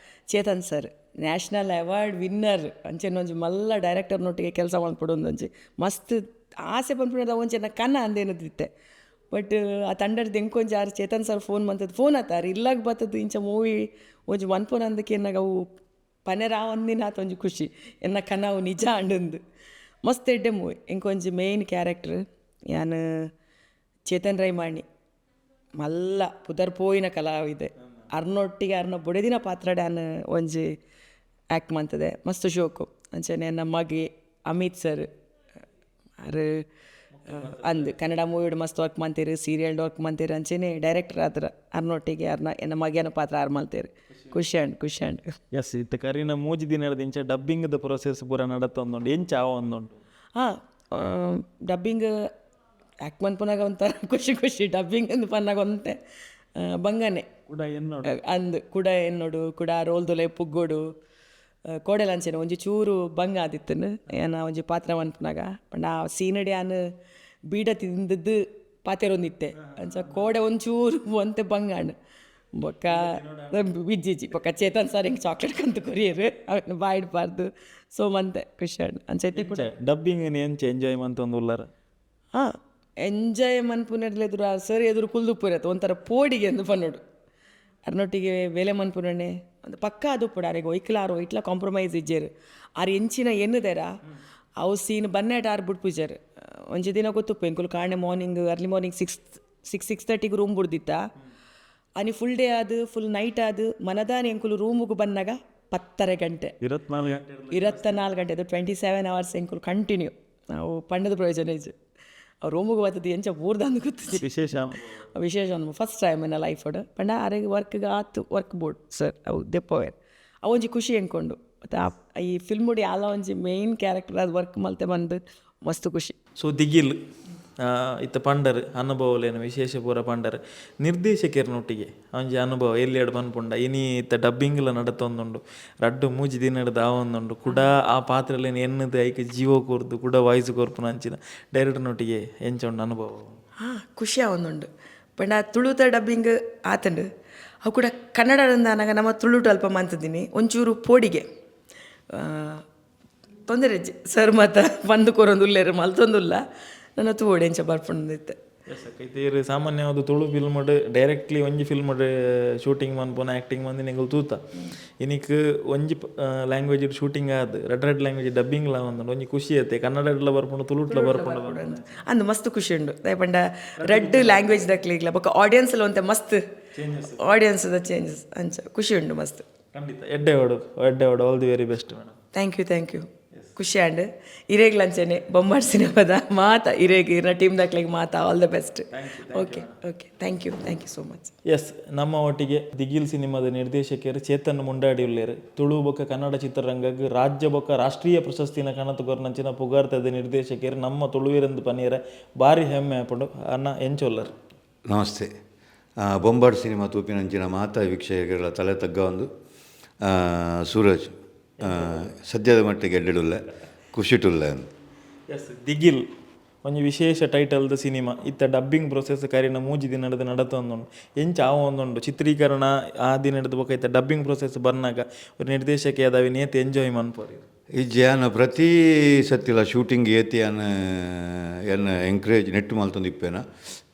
Chetan sir national award winner ಅಂಚೆನ ಒಂಜಿ ಮಲ್ಲ ಡೈರೆಕ್ಟರ್ನೊಟ್ಟಿಗೆ ಕೆಲಸ ಮಾಡ್ಬಿಡು ಒಂದೊಂಜಿ ಮಸ್ತ್ ಆಸೆ ಬಂದ್ಬಿಡೋದು ಒಂಚೆನ ಕನ್ನ ಅಂದೇನದಿತ್ತೆ. ಬಟ್ ಆ ತಂಡದ ಎಂಕೊಂಜಿ ಆರು ಚೇತನ್ ಸರ್ ಫೋನ್ ಬಂತದ್ದು ಫೋನ್ ಆತಾರ ಇಲ್ಲಾಗ ಬರ್ತದ್ದು ಇಂಚ ಮೂವಿ ಒಂಜಿ ಮನ್ಪೋನ್ ಅಂದಕ್ಕೆ ಎನ್ನಾಗ ಅವು ಪನೆರ ಒಂದಿನ ಆತ ಒಂಜಿ ಖುಷಿ ಎನ್ನ ಕನ್ನ ಅವು ನಿಜ ಅಂಡಂದು ಮಸ್ತ್ ಎಡ್ಡೆ ಮೂವಿ. ಎಂಕೊಂಜಿ ಮೇಯ್ನ್ ಕ್ಯಾರೆಕ್ಟರ್ ಯಾನು ಚೇತನ್ ರೈಮಾಣಿ ಮಲ್ಲ ಪುದರ್ ಪೋಯಿನ ಕಲಾವಿದೆ ಅರ್ನೊಟ್ಟಿಗೆ ಅರ್ನ ಬುಡೆದಿನ ಪಾತ್ರ ಡ್ಯಾನ್ ಒಂಜಿ ಆ್ಯಕ್ಟ್ ಮಾಡ್ತದೆ ಮಸ್ತ್ ಶೋಕು ಅಂಚನೆ ನಮ್ಮ ಮಗೆ ಅಮಿತ್ ಸರ್ ಅರು ಅಂದು ಕನ್ನಡ ಮೂವಿಡ್ ಮಸ್ತ್ ವರ್ಕ್ ಮಾಡ್ತೀರಿ ಸೀರಿಯಲ್ ವರ್ಕ್ ಮಾಡ್ತೀರಿ ಅಂಚೆನೆ ಡೈರೆಕ್ಟರ್ ಆದ್ರೆ ಅರ್ನೊಟ್ಟಿಗೆ ಅರ್ನ ಎನ್ನ ಮಗನ ಪಾತ್ರ ಆರು ಮಾಡ್ತೀರಿ ಖುಷಿ ಅಂಡ್ ಎಸ್ ಇತ್ತು ಕರಿನ ಮೂಜಿ ದಿನದ ಇಂಚ ಡಬ್ಬಿಂಗ್ದ ಪ್ರೊಸೆಸ್ ಪೂರ ನಡತ್ತೊಂದುಂಡು ಎಂಚ ಒಂದುಂಡು ಡಬ್ಬಿಂಗ್ ಆ್ಯಕ್ಟ್ ಮನ್ಪುನಾಗ ಒಂಥರ ಖುಷಿ ಡಬ್ಬಿಂಗ್ ಅಂದು ಪನ್ನಾಗ ಒಂತೆ ಬಂಗನೆ ಕೂಡ ಎನ್ನೋಡು ಅಂದು ಕೂಡ ಎನ್ನೋಡು ಕೂಡ ರೋಲ್ದೊಲೆ ಪುಗ್ಗೋಡು ಕೋಡೆಲ ಅಂಚೆನೆ ಒಂಜಿ ಚೂರು ಬಂಗ ಆದಿತ್ತನು ಏನ ಒಂಜಿ ಪಾತ್ರ ಮನ್ಪುನಾಗ ಪಂಡ ಆ ಸೀನಡಿ ಆನು ಬೀಡ ತಿಂದದ್ದು ಪಾತೆರೊಂದಿತ್ತೆ ಅಂಚ ಕೋಡೆ ಒಂಚೂರು ಒಂತೆ ಬಂಗಾಣು ಬೊಕ್ಕ ಬಿಜ್ಜಿಜಿ ಬೊಕ್ಕ ಚೇತನ್ ಸರ್ ಹಿಂಗೆ ಚಾಕ್ಲೇಟ್ ಕಂತು ಕೊರಿಯರು ಅವನ್ನ ಬಾಯಿಡ್ಬಾರ್ದು ಸೊ ಮಂತೆ ಖುಷಿ ಅಂಚೈತಿ ಕೂಡ ಡಬ್ಬಿಂಗ್ ಎಂಚ ಎಂಜಾಯ್ ಮಂತೊಂದು ಉಲ್ಲಾರ ಎಂಜಾಯ್ ಮನ್ಪುನೆರ್ಲ ಎದುರು ಸರ್ ಎದುರು ಕುಲ್ದುಪ್ಪುರತ್ತೆ ಒಂಥರ ಪೋಡಿಗೆ ಎಂದು ಪನ್ನೋಡು ಅರ್ನೊಟ್ಟಿಗೆ ಬೇಲೆ ಮನ್ಪುನಣ್ಣೆ ಒಂದು ಪಕ್ಕ ಅದು ಪುಡ ಅರೆಗೆ ಒಯ್ಕಲಾರು ಇಟ್ಲ ಕಾಂಪ್ರಮೈಸ್ ಇಜ್ಜೇರು ಆರು ಎಂಚಿನ ಎನ್ನುದೇರ ಅವು ಸೀನ್ ಬನ್ನೆಟ್ ಆರು ಬಿಟ್ಪುಜಾರು ಒಂಜಿ ದಿನ ಗೊತ್ತುಪ್ಪು ಎಂಕುಲು ಕಾಣೆ ಮಾರ್ನಿಂಗ್ ಅರ್ಲಿ ಮಾರ್ನಿಂಗ್ 6:30 ರೂಮ್ ಬಿಡ್ದಿತ್ತ ಅನಿ ಫುಲ್ ಡೇ ಆದು ಫುಲ್ ನೈಟ್ ಆದು ಮನದಾನಿ ಎಂಕುಲು ರೂಮಿಗೆ ಬಂದಾಗ 10 ಗಂಟೆ 24 ಗಂಟೆ ಅದು 27 hours ಎಂಕುಲು ಕಂಟಿನ್ಯೂ ನಾವು ಪಂಡದ ಪ್ರಯೋಜನ ಇಜ್ಜು ಅವ್ರು ರೂಮಿಗೆ ಬರ್ತದೆ ಎಂಚ ಪೂರ್ದಂದು ಗೊತ್ತಿದೆ ವಿಶೇಷ ಫಸ್ಟ್ ಟೈಮ್ ಇನ್ನ ಲೈಫ್ ಅಡು ಪಂಡ ಅರೆಗೆ ವರ್ಕ್ಗೆ ಆತು ವರ್ಕ್ ಬೋರ್ಡ್ ಸರ್ ಅವು ದೆಪ್ಪವೇರು ಅವು ಒಂಜಿ ಖುಷಿ ಎಂಕೊಂಡು ಮತ್ತು ಈ ಫಿಲ್ಮುಡಿ ಆಲ ಒಂಜಿ ಮೇಯ್ನ್ ಕ್ಯಾರೆಕ್ಟರ್ ಅದು ವರ್ಕ್ ಮಲ್ತೆ ಬಂದು ಮಸ್ತ್ ಖುಷಿ. ಸೊ ದಿಗಿಲ್ ಇತ್ತ ಪಂಡರ್ ಅನುಭವಲೇನು ವಿಶೇಷ ಪೂರ ಪಂಡರ್ ನಿರ್ದೇಶಕರನೊಟ್ಟಿಗೆ ಒಂಜಿ ಅನುಭವ ಎಲ್ಲಿ ಎಡ್ ಬಂದ್ಪುಂಡ ಇನಿ ಇತ್ತ ಡಬ್ಬಿಂಗ್ಲ ನಡತೊಂದುಂಡು ರಡ್ಡು ಮೂಜಿ ದಿನದ ಆವೊಂದುಂಡು ಕೂಡ ಆ ಪಾತ್ರಲೇನು ಎನ್ನದು ಐಕೆ ಜೀವ ಕೂರ್ದು ಕೂಡ ವಾಯ್ಸ್ ಕೊರ್ಪುನ ಅಂಚಿನ ಡೈರೆಕ್ಟರ್ನೊಟ್ಟಿಗೆ ಎಂಚ ಉಂಡು ಅನುಭವ? ಖುಷಿ ಆವೊಂದುಂಡು ಪಂಡ ತುಳುತ ಡಬ್ಬಿಂಗ್ ಆತಂಡು ಅವು ಕೂಡ ಕನ್ನಡದಿಂದ ಅನ್ನಾಗ ನಮ್ಮ ತುಳುಟು ಅಲ್ಪ ಮಂತಿದ್ದೀನಿ ಒಂಚೂರು ಪೋಡಿಗೆ ತೊಂದರೆ ಸರ್ ಮತ್ತು ಬಂದು ಕೊರೊಂದು ಉಲ್ಲೇರು ಮಲ್ತೊಂದುಲ್ಲ ನನ್ನ ತೂಡಿ ಎಂಚ ಬರ್ಪುಂಡಿತ್ತೆ. ಇದು ಸಾಮಾನ್ಯವಾದ ತುಳು ಫಿಲ್ಮ್ ಡೈರೆಕ್ಟ್ಲಿ ಒಂಜಿ ಫಿಲ್ಮ್ ಶೂಟಿಂಗ್ ಮನ್ಪುನ ಆ್ಯಕ್ಟಿಂಗ್ ಮಂದಿ ನಿಂಗೆ ತೂತ ಇನಿಕ್ ಒಂಜಿ ಲ್ಯಾಂಗ್ವೇಜ್ ಶೂಟಿಂಗ್ ಆದ್ ರೆಡ್ ಲ್ಯಾಂಗ್ವೇಜ್ ಡಬ್ಬಿಂಗ್ಲ ಒಂದು ಒಂಜಿ ಖುಷಿ ಐತೆ ಕನ್ನಡ ಬರ್ಪುಂಡು ತುಳುಟ್ಲ ಬರ್ಪುಂಡು ಅಂದು ಮಸ್ತ್ ಖುಷಿ ಉಂಡು ದಯಪಂಡ ರೆಡ್ ಲ್ಯಾಂಗ್ವೇಜ್ ದಕ್ಲಿಗ್ಲ ಬೊಕ್ಕ ಆಡಿಯನ್ಸ್ ಎಲ್ಲ ಒಂತೆ ಮಸ್ತ್ ಆಡಿಯನ್ಸ್ ಚೇಂಜಸ್ ಅಂಚ ಖುಷಿ ಉಂಡು ಮಸ್ತ್ ಖಂಡಿತ ಎಡ್ಡೆ ಓಡು all the very best madam. Thank you ಖುಷಿ ಆ್ಯಂಡ್ ಇರೇಗ್ಲಂಚನೆ ಬೊಂಬಾಟ್ ಸಿನಿಮಾದ ಮಾತಾ ಇರೇಗಿ ಇನ್ನ ಟೀಮ್ ದಾಕ್ಲಿಗೆ ಮಾತಾ all the best. Okay thank you so much. Yes ನಮ್ಮ ಒಟ್ಟಿಗೆ ದಿಗಿಲ್ ಸಿನಿಮಾದ ನಿರ್ದೇಶಕರು ಚೇತನ್ ಮುಂಡಾಡಿ ಉಳ್ಳೇರು ತುಳು ಬೊಕ್ಕ ಕನ್ನಡ ಚಿತ್ರರಂಗಕ್ಕೆ ರಾಜ್ಯ ಬೊಕ್ಕ ರಾಷ್ಟ್ರೀಯ ಪ್ರಶಸ್ತಿನ ಕಣತುಗೊರ್ನಂಚಿನ ಪುಗಾರ್ತದ ನಿರ್ದೇಶಕರು ನಮ್ಮ ತುಳುವಿರಂದು ಪನೀರ ಭಾರಿ ಹೆಮ್ಮೆ ಹಾಪುಂಡು ಅನ್ನ ಎಂಚೊಲ್ಲರು. ನಮಸ್ತೆ. ಬೊಂಬಾಟ್ ಸಿನಿಮಾ ತೂಪಿನಂಚಿನ ಮಾತಾ ವೀಕ್ಷಕರ ತಲೆ ತಗ್ಗ ಒಂದು ಸೂರಜ್ ಸದ್ಯದ ಮಟ್ಟಿಗೆ ಎಡ್ಡೆಡುಲ್ಲ ಖುಷಿಟುಲ್ಲ. ಎಸ್ ದಿಗಿಲ್ ಒಂಜಿ ವಿಶೇಷ ಟೈಟಲ್ದ ಸಿನಿಮಾ ಇತ್ತ ಡಬ್ಬಿಂಗ್ ಪ್ರೊಸೆಸ್ ಕರಿನ ಮೂಜಿ ದಿನದ ನಡತೊಂದುಂಡು ಎಂಚ ಒಂದುಂಡು ಚಿತ್ರೀಕರಣ ಆ ದಿನದ ಬೊಕ್ಕ ಇತ್ತ ಡಬ್ಬಿಂಗ್ ಪ್ರೊಸೆಸ್ ಬರ್ನಾಗ ಒಂದು ನಿರ್ದೇಶಕ ಅದಾವೆ ನೇತು ಎಂಜಾಯ್ ಮನ್ಪೋರಿ ಈ ಜಾನ ಪ್ರತಿ ಸತ್ತಿಲ ಶೂಟಿಂಗ್ ಏತಿ ಎನ್ನ ಎಂಕರೇಜ್ ನೆಟ್ಟು ಮಲ್ತೊಂದಿಪ್ಪೇನ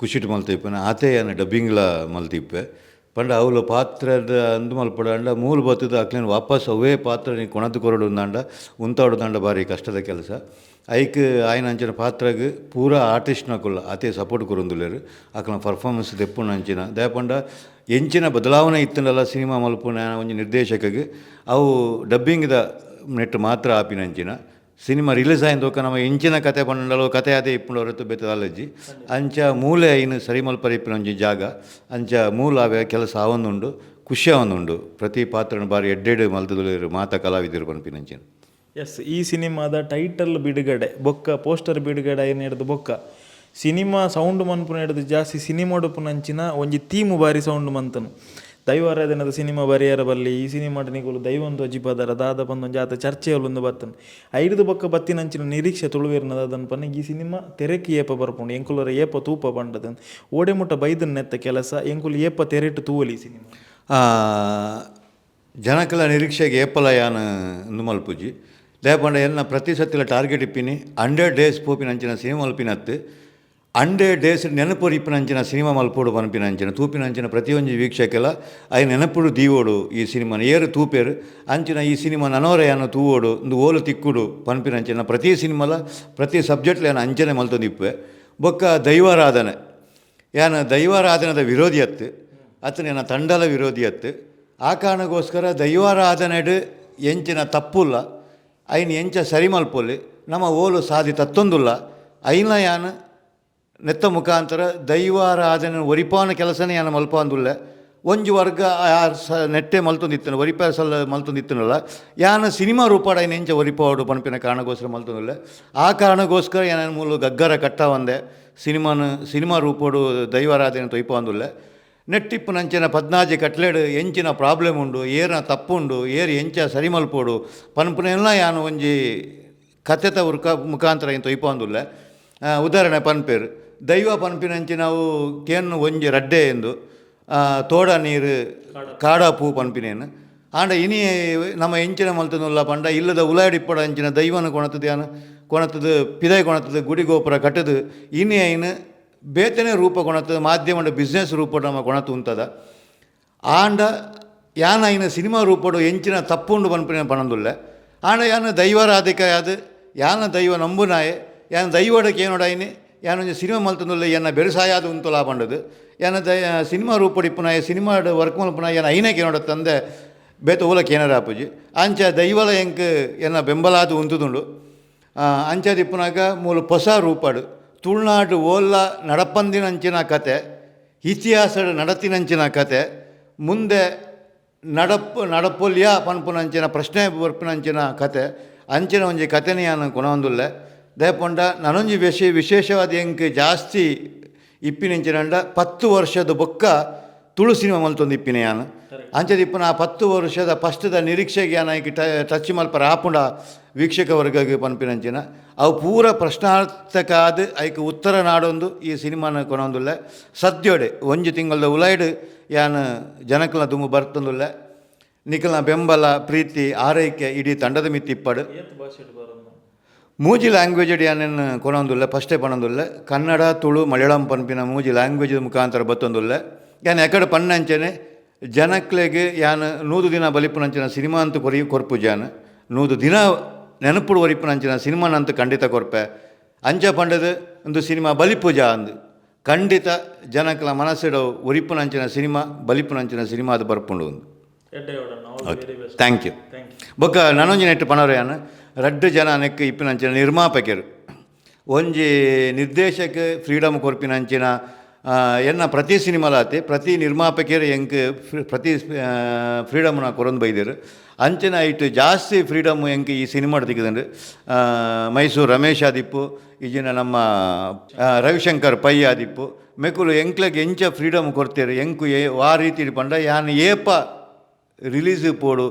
ಖುಷಿಟ್ಟು ಮಲ್ತಿಪ್ಪೇನ ಆತೆ ಏನ ಡಬ್ಬಿಂಗ್ಲ ಮಲ್ತಿಪ್ಪೆ ಪಂಡ ಅವಳು ಪಾತ್ರದ ಅಂದು ಮಲ್ಪಡಂಡ ಮೂಲ ಬತ್ತದ ಅಕ್ಲೇನು ವಾಪಸ್ ಅವೇ ಪಾತ್ರ ನೀ ಕೊಣದು ಕೊರಡು ದಾಂಡ ಉಂತಾಡುದಾಂಡ ಭಾರಿ ಕಷ್ಟದ ಕೆಲಸ ಐಕ್ ಆಯ್ನ ಅಂಚಿನ ಪಾತ್ರಗೆ ಪೂರಾ ಆರ್ಟಿಸ್ಟ್ನಕುಲ್ಲ ಆತೆ ಸಪೋರ್ಟ್ ಕೊರೊಂದುಲ್ಲೇರು ಅಕ್ಲ ಪರ್ಫಾರ್ಮೆನ್ಸ್ ದೆಪ್ಪುನ ಅಂಚಿನ ದಯಪಂಡ ಎಂಚಿನ ಬದಲಾವಣೆ ಇತ್ತಂಡಲ್ಲ ಸಿನಿಮಾ ಮಲ್ಪುನ ಒಂಜಿ ನಿರ್ದೇಶಕಗೆ ಅವು ಡಬ್ಬಿಂಗ್ದ ನೆಟ್ಟು ಮಾತ್ರ ಆಪಿನಂಚಿನ ಸಿನಿಮಾ ರಿಲೀಸ್ ಆಯ್ತು ನಮ್ಮ ಇಂಚಿನ ಕತೆ ಪಂಡಲು ಕತೆ ಅದೇ ಇಪ್ಪುಂಡು ಹೊರತು ಬೆತ್ತದಲ್ಲಜ್ಜಿ ಅಂಚ ಮೂಲೆ ಐನು ಸರಿ ಮಲ್ಪರ ಇಪ್ಪಿನ ಒಂಜಿ ಜಾಗ ಅಂಚ ಮೂಲ ಅವೇ ಕೆಲಸ ಆವೊಂದುಂಡು ಖುಷಿ ಆವೊಂದುಂಡು ಪ್ರತಿ ಪಾತ್ರನ ಬಾರಿ ಎಡ್ಡೆಡು ಮಲ್ತದುಲೇರು ಮಾತ ಕಲಾವಿದರು ಪನ್ಪಿನಂಚಿನ. ಎಸ್, ಈ ಸಿನಿಮಾದ ಟೈಟಲ್ ಬಿಡುಗಡೆ ಬೊಕ್ಕ ಪೋಸ್ಟರ್ ಬಿಡುಗಡೆ ಏನು ಹಿಡಿದು ಬೊಕ್ಕ ಸಿನಿಮಾ ಸೌಂಡ್ ಮನ್ಪುನ ಹಿಡಿದು ಜಾಸ್ತಿ ಸಿನಿಮಾಡು ಪುನಂಚಿನ ಒಂಜಿ ಥೀಮು ಬಾರಿ ಸೌಂಡ್ ಮಂತನು. ದೈವಾರಾಧನದ ಸಿನಿಮಾ ಬರೆಯರ ಬಲ್ಲಿ ಈ ಸಿನಿಮಾಟ ನಿಗುಲು ದೈವಂದು ಅಜಿಪದರ ದಾದ ಬಂದೊಂದು ಜಾತ ಚರ್ಚೆಯಲ್ಲೊಂದು ಬರ್ತನು ಐದು ಬೊಕ್ಕ ಬತ್ತಿನಂಚಿನ ನಿರೀಕ್ಷೆ ತುಳುವಿರ್ನದ ಅದನ್ನು ಪನ್ನ ಈ ಸಿನಿಮಾ ತೆರೆಕಿ ಏಪ ಬರ್ಪುಂಡು ಎಂಕುಲರ ಏಪ ತೂಪ ಬಂಡದನ್ ಓಡೆ ಮುಟ್ಟ ಬೈದನ್ ನೆತ್ತ ಕೆಲಸ ಎಂಕುಲು ಏಪ ತೆರೆಟ್ಟು ತೂವಲಿ ಈ ಸಿನಿಮಾ ಜನಕಲ ನಿರೀಕ್ಷೆಗೆ ಏಪಲ ಯಾನು ಮಲ್ಪುಜಿ ಲೇಪಂಡ ಎಲ್ಲ ಪ್ರತಿ ಸತ್ತಿಲ ಟಾರ್ಗೆಟ್ ಇಪ್ಪಿನಿ 100 days ಪೋಪಿನಂಚಿನ ಸಿನಿಮಾ ಮಲ್ಪಿನತ್ತು 100 days ನೆನಪು ಇಪ್ಪಿನಂಚಿನ ಸಿನಿಮಾ ಮಲ್ಪೋಡು ಪನ್ಪಿನಂಚಿನ ತೂಪಿನಂಚಿನ ಪ್ರತಿಯೊಂದು ವೀಕ್ಷಕೆಲ್ಲ ಐ ನೆನಪುಡು ದೀವೋಡು ಈ ಸಿನಿಮಾನ ಏರು ತೂಪೇರು ಅಂಚಿನ ಈ ಸಿನಿಮಾ ನನವರೆಯನ್ನು ತೂವೋಡು ಒಂದು ಓಲು ತಿಕ್ಕುಡು ಪನ್ಪಿನಂಚಿನ ಪ್ರತಿ ಸಿನಿಮಾಲ ಪ್ರತಿ ಸಬ್ಜೆಕ್ಟ್ಲ ಏನು ಅಂಚನೆ ಮಲ್ತೊಂದಿಪ್ಪೆ ಬೊಕ್ಕ ದೈವಾರಾಧನೆ ಏನು ದೈವಾರಾಧನದ ವಿರೋಧಿಯತ್ತು ಅತನ ತಂಡಲ ವಿರೋಧಿಯತ್ತು ಆ ಕಾರಣಕ್ಕೋಸ್ಕರ ದೈವಾರಾಧನೆಡು ಎಂಚಿನ ತಪ್ಪುಲ್ಲ ಐನು ಎಂಚ ಸರಿ ಮಲ್ಪೊಲ್ಲಿ ನಮ್ಮ ಓಲು ಸಾಧಿ ತತ್ತೊಂದುಲ್ಲ ಐನ ಯಾನು ನೆತ್ತ ಮುಖಾಂತರ ದೈವಾರಾಧನೆ ಒರಿಪಾನ ಕೆಲಸನೇ ಯಾನು ಮಲ್ಪಂದುಲ್ಲ ಒಂಜು ವರ್ಗ ನೆಟ್ಟೆ ಮಲ್ತೊಂದಿತ್ತನು ಒರಿಪ ಸಲ ಮಲ್ತೊಂದಿತ್ತನಲ್ಲ ಯಾನು ಸಿನಿಮಾ ರೂಪಾಡ ಐನು ಎಂಚ ಒರಿಪಾಡು ಪನ್ಪಿನ ಕಾರಣಕ್ಕೋಸ್ಕರ ಮಲ್ತೊಂದಿಲ್ಲ ಆ ಕಾರಣಕ್ಕೋಸ್ಕರ ಯಾನು ಮೂಲ ಗಗ್ಗರ ಕಟ್ಟ ಒಂದೆ ಸಿನಿಮಾ ರೂಪೋಡು ದೈವಾರಾಧನೆ ತೊಯ್ಪಂದುಲ್ಲ ನೆಟ್ಟಿಪ್ಪು ನಂಚಿನ 14 ಕಟ್ಲೆಡು ಎಂಚಿನ ಪ್ರಾಬ್ಲಮ್ ಉಂಡು ಏರ್ನ ತಪ್ಪುಂಡು ಏರು ಎಂಚ ಸರಿ ಮಲ್ಪೋಡು ಪನ್ಪುನೆಲ್ಲ ಯಾನು ಒಂಜಿ ಕಥೆತ ಮುಖಾಂತರ ಏನು ತೊಯ್ಪಂದುಲ್ಲ ಉದಾಹರಣೆ ಪನ್ಪೇರು ದೈವ ಪನ್ಪಿನಂಚಿನವು ಕೇನು ಒಂಜಿ ರಡ್ಡೆ ಎಂದು ತೋಡ ನೀರು ಕಾಡ ಪೂ ಪನ್ಪಿನೇನು ಆಂಡ ಇನಿ ನಮ್ಮ ಎಂಚಿನ ಮಲ್ತನುಲ್ಲ ಪಂಡ ಇಲ್ಲದ ಉಲಾಡಿಪ್ಪಡ ಅಂಚಿನ ದೈವನ ಕೊಣತದು ಪಿದೈ ಕೊಣತದು ಗುಡಿ ಗೋಪುರ ಕಟ್ಟದು ಇನಿ ಐನು ಬೇತನೆ ರೂಪ ಕೊಣತದು ಮಾಧ್ಯಮ ಬಿಸ್ನೆಸ್ ರೂಪ ನಮ್ಮ ಕೊಣತು ಉಂಟದ ಆಂಡ ಯಾನ ಐನ ಸಿನಿಮಾ ರೂಪಡು ಎಂಚಿನ ತಪ್ಪುಂಡು ಪನ್ಪಿನ ಪಣಂದುಲ್ಲ ಆಂಡ ಯಾನ ದೈವಾರಾಧಿಕ ಅದು ಯಾನ ದೈವ ನಂಬುನಾಯೆ ಯಾನ ದೈವಡಕ್ಕೆ ಏನೋಡಾಯಿನಿ ಯಾನೊಂದು ಸಿನಿಮಾ ಮಲ್ತಂದುಲ್ಲ ಏನ ಬೆರಸಾಯಾದ ಉಂತುಲಾ ಪಂಡದು ಯಾನ ಸಿನಿಮಾ ರೂಪಡಿಪ್ಪುನಾಯ ಸಿನಿಮಾಡು ವರ್ಕ್ ಮಲ್ಪುನಾಯ ಏನ ಐನಕ್ಕೆ ಏನೋಡ ತಂದೆ ಬೇತ ಓಲಕ್ಕೆ ಏನಾರ ಆಪುಜಿ ಅಂಚ ದೈವಲ ಎಂಕ್ ಏನ ಬೆಂಬಲಾದು ಉಂತುದುಂಡು ಅಂಚದಿಪ್ಪುನಾಗ ಮೂಲ ಹೊಸ ರೂಪಡು ತುಳುನಾಡು ಓಲ್ಲ ನಡಪಂದಿನಂಚಿನ ಕತೆ ಇತಿಹಾಸದ ನಡತಿನಂಚಿನ ಕತೆ ಮುಂದೆ ನಡಪೊಲ್ಯ ಪನ್ಪುನಂಚಿನ ಪ್ರಶ್ನೆ ಬರ್ಪಿನಂಚಿನ ಕತೆ ಅಂಚಿನ ಒಂಜಿ ಕತೆನೇ ನಾನು ಕೊನೊಂದುಲ್ಲೆ ದೇಪಂಡ ನನೊಂಜಿ ವಿಶೇಷವಾದ ಎಂಕ್ ಜಾಸ್ತಿ ಇಪ್ಪಿನಂಚಿನಂಡ 10 ವರ್ಷದ ಬೊಕ್ಕ ತುಳು ಸಿನಿಮಾ ಮಲ್ತೊಂದು ಇಪ್ಪಿನ ಯಾನು ಅಂಚದಿಪ್ಪನ ಆ 10 ವರ್ಷದ ಫಸ್ಟದ ನಿರೀಕ್ಷೆಗೆ ಯಾನ ಟಚ್ ಮಲ್ಪರ ಆಪುಂಡ ವೀಕ್ಷಕ ವರ್ಗಗೆ ಪನ್ಪಿನಂಚಿನ ಅವು ಪೂರ ಪ್ರಶ್ನಾರ್ಥಕ ಆದ ಐಕೆ ಉತ್ತರ ನಾಡೊಂದು ಈ ಸಿನಿಮಾನ ಕೊನೊಂದುಲ್ಲೆ ಸದ್ಯೋಡೆ ಒಂಜಿ ತಿಂಗಳದ ಉಲೈಡು ಯಾನು ಜನಕಲ್ನ ದುಂಬು ಬರ್ತಂದುಲ್ಲೆ ನಿಖಲ್ನ ಬೆಂಬಲ ಪ್ರೀತಿ ಆರೈಕೆ ಇಡೀ ತಂಡದ ಮಿತ್ತಿಪ್ಪಡು ಮೂಜಿ ಲ್ಯಾಂಗ್ವೇಜ್ ಯಾನೇನು ಕೊನೊಂದುಲ್ಲೆ ಫಸ್ಟೇ ಪಣೊಂದುಲ್ಲೆ ಕನ್ನಡ ತುಳು ಮಲಯಾಳಂ ಪನ್ಪಿನ ಮೂಜಿ ಲ್ಯಾಂಗ್ವೇಜ್ ಮುಖಾಂತರ ಬತ್ತೊಂದುಲ್ಲೆ ಯಾನು ಎಕಡೆ ಪಣ್ಣಂಚನೆ ಜನಕ್ಲೆಗೆ ಯಾನು 100 ದಿನ ಬಲಿಪುನಂಚಿನ ಸಿನಿಮಾ ಅಂತೂ ಕೊರ್ಪು ಜಾನು 100 ದಿನ ನೆನಪುಡು ಒರಿಪುನಂಚಿನ ಸಿನಿಮಾನಂತೂ ಖಂಡಿತ ಕೊರ್ಪೆ ಅಂಚ ಪಂಡದು ಒಂದು ಸಿನಿಮಾ ಬಲಿಪೂಜಾ ಅಂದು ಖಂಡಿತ ಜನಕ್ಲ ಮನಸ್ಸಿಡೋ ಒರಿಪುನಂಚಿನ ಸಿನಿಮಾ ಬಲಿಪುನಂಚಿನ ಸಿನಿಮಾ ಅದು ಬರ್ಪುಂಡು ಒಂದು ಥ್ಯಾಂಕ್ ಯು ಬೊಕ್ಕ ನನೊಂಜಿ ನೆಟ್ಟು ಪಣೋರೆಯಾನು ರಡ್ಡು ಜನ ನೆಕ್ ಇಪ್ಪಿನಂಚಿನ ನಿರ್ಮಾಪಕರು ಒಂಜಿ ನಿರ್ದೇಶಕ ಫ್ರೀಡಮ್ ಕೊರ್ಪಿನಂಚಿನ ಎನ್ನ ಪ್ರತಿ ಸಿನಿಮಾಲಾತಿ ಪ್ರತಿ ನಿರ್ಮಾಪಕರು ಎಂಕ್ ಪ್ರತಿ ಫ್ರೀಡಮ್ನ ಕೊರೊಂದು ಬೈದೇರು ಅಂಚಿನ ಇಟ್ಟು ಜಾಸ್ತಿ ಫ್ರೀಡಮ್ ಎಂಕ್ ಈ ಸಿನಿಮಾಡ್ ತೆಗೆದಂಡು ಮೈಸೂರು ರಮೇಶ್ ಆದಿಪ್ಪು ಈಜಿನ ನಮ್ಮ ರವಿಶಂಕರ್ ಪೈ ಆದಿಪ್ಪು ಮೆಕುಲು ಎಂಕ್ಲೆಗೆ ಎಂಚ ಫ್ರೀಡಮ್ ಕೊಡ್ತೇರು ಎಂಕು ಆ ರೀತಿ ಪಂಡ ಯಾನು ಏಪ ರಿಲೀಸ್ ಪೋಡು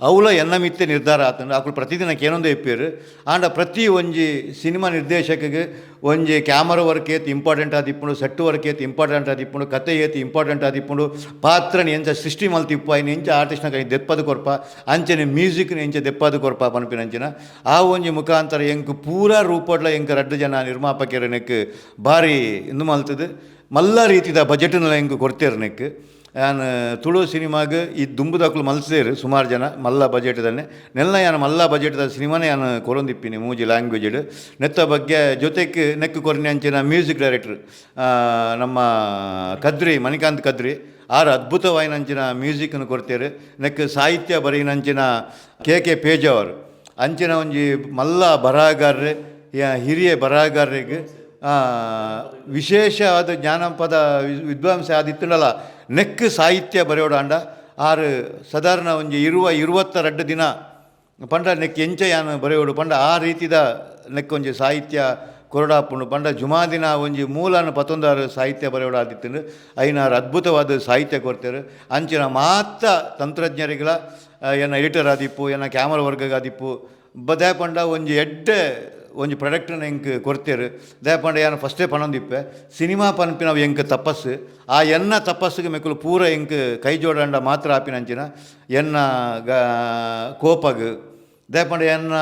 ಅವಲ ಎನ್ನ ಮಿತ್ತೆ ನಿರ್ಧಾರ ಆತಂಡು ಅಕ್ಕಳು ಪ್ರತಿದಿನಕ್ಕೆ ಏನೊಂದು ಇಪ್ಪೇರು ಆಂಡ ಪ್ರತಿ ಒಂಜಿ ಸಿನಿಮಾ ನಿರ್ದೇಶಕಗೆ ಒಂಜಿ ಕ್ಯಾಮರಾ ವರ್ಕ್ ಏತ್ ಇಂಪಾರ್ಟೆಂಟ್ ಆದಿಪ್ಪುಂಡು ಸೆಟ್ ವರ್ಕ್ ಏತ್ ಇಂಪಾರ್ಟೆಂಟ್ ಆದಿಪ್ಪುಂಡು ಕತೆ ಏತ್ ಇಂಪಾರ್ಟೆಂಟ್ ಆದಿಪ್ಪುಂಡು ಪಾತ್ರನ ಎಂಚ ಸೃಷ್ಟಿ ಮಲ್ತಿಪ್ಪ ಇನ್ನು ಎಂಚ ಆರ್ಟಿಸ್ಟ್ನ ದೆಪ್ಪದು ಕೊರ್ಪ ಅಂಚನೆ ಮ್ಯೂಸಿಕ್ನ ಎಂಚ ದೆಪ್ಪದು ಕೊರ್ಪ ಪನ್ಪಿನಂಚಿನ ಆ ಒಂಜಿ ಮುಖಾಂತರ ಎಂಕ್ ಪೂರ ರೂಪಡ್ಲ ಎಂಕ್ ರಡ್ಡು ಜನ ನಿರ್ಮಾಪಕರನಕ್ಕೆ ಭಾರಿ ಇಂದು ಮಲ್ತದು ಮಲ್ಲ ರೀತಿದ ಬಜೆಟ್ನ ಎಂಕ್ ಕೊಡ್ತೇರು ನೆಕ್ ಯಾನು ತುಳು ಸಿನಿಮಾಗೆ ಈ ದುಂಬುದಾಕ್ಲು ಮಲ್ಸೇರು ಸುಮಾರು ಜನ ಮಲ್ಲ ಬಜೆಟ್ದನ್ನೇ ನೆಲ್ಲ ಯಾನು ಮಲ್ಲ ಬಜೆಟ್ದ ಸಿನಿಮಾನೇ ಯಾನು ಕೊರೊಂದಿಪ್ಪಿನಿ ಮೂಜಿ ಲ್ಯಾಂಗ್ವೇಜ್ ನೆತ್ತ ಬಗ್ಗೆ ಜೊತೆಗೆ ನೆಕ್ ಕೊರನೆ ಅಂಚಿನ ಮ್ಯೂಸಿಕ್ ಡೈರೆಕ್ಟ್ರ್ ನಮ್ಮ ಕದ್ರಿ ಮಣಿಕಾಂತ್ ಕದ್ರಿ ಆರು ಅದ್ಭುತವಾಯಿನಂಚಿನ ಮ್ಯೂಸಿಕ್ನ ಕೊಡ್ತೇರು ನೆಕ್ ಸಾಹಿತ್ಯ ಬರೀನಂಚಿನ ಕೆ ಪೇಜಾವರ್ ಅಂಚಿನ ಒಂಜಿ ಮಲ್ಲ ಬರಹಗಾರರೆ ಹಿರಿಯ ಬರಹಗಾರರಿಗೆ ವಿಶೇಷವಾದ ಜಾನಪದ ವಿದ್ವಾಂಸ ಆದಿತ್ತುಂಡಲ್ಲ ನೆಕ್ ಸಾಹಿತ್ಯ ಬರೆಯೋಡಾಂಡ ಆರು ಸಾಧಾರಣ ಒಂಜಿ 22 ದಿನ ಪಂಡ ನೆಕ್ ಎಂಚ ಯಾನು ಬರೆಯೋಡು ಪಂಡ ಆ ರೀತಿದ ನೆಕ್ ಒಂಜಿ ಸಾಹಿತ್ಯ ಕೊರಡಾಪುಂಡು ಪಂಡ ಜುಮಾದಿನ ಒಂಜಿ ಮೂಲನ 16 ಸಾಹಿತ್ಯ ಬರೆಯೋಡು ಆದಿತ್ತು ಐನಾರು ಅದ್ಭುತವಾದ ಸಾಹಿತ್ಯ ಕೊಡ್ತಾರೆ ಅಂಚಿನ ಮಾತ ತಂತ್ರಜ್ಞರಿಗಳ ಏನ ಎಡಿಟರ್ ಆದಿಪ್ಪು ಏನ ಕ್ಯಾಮರಾ ವರ್ಗ ಆದಿಪ್ಪು ಬದೇ ಪಂಡ ಒಂಜಿ ಒಂಜಿ ಪ್ರಾಡಕ್ಟ್ನ ಎಂಕ್ ಕೊಡ್ತೇರು ದಯಪಂಡ ಯಾನು ಫಸ್ಟೇ ಪಣಂದಿಪ್ಪೆ ಸಿನಿಮಾ ಪನ್ಪಿನವು ಎಂಕ್ ತಪಸ್ಸು ಆ ಎನ್ನ ತಪಸ್ಸಿಗೆ ಮೆಕ್ಕಲು ಪೂರ ಎಂಕ್ ಕೈ ಜೋಡಂಡ ಮಾತ್ರ ಆಪಿನಂಚಿನ ಎನ್ನ ಕೋಪಗ್ ದಯಪಂಡ ಎನ್ನ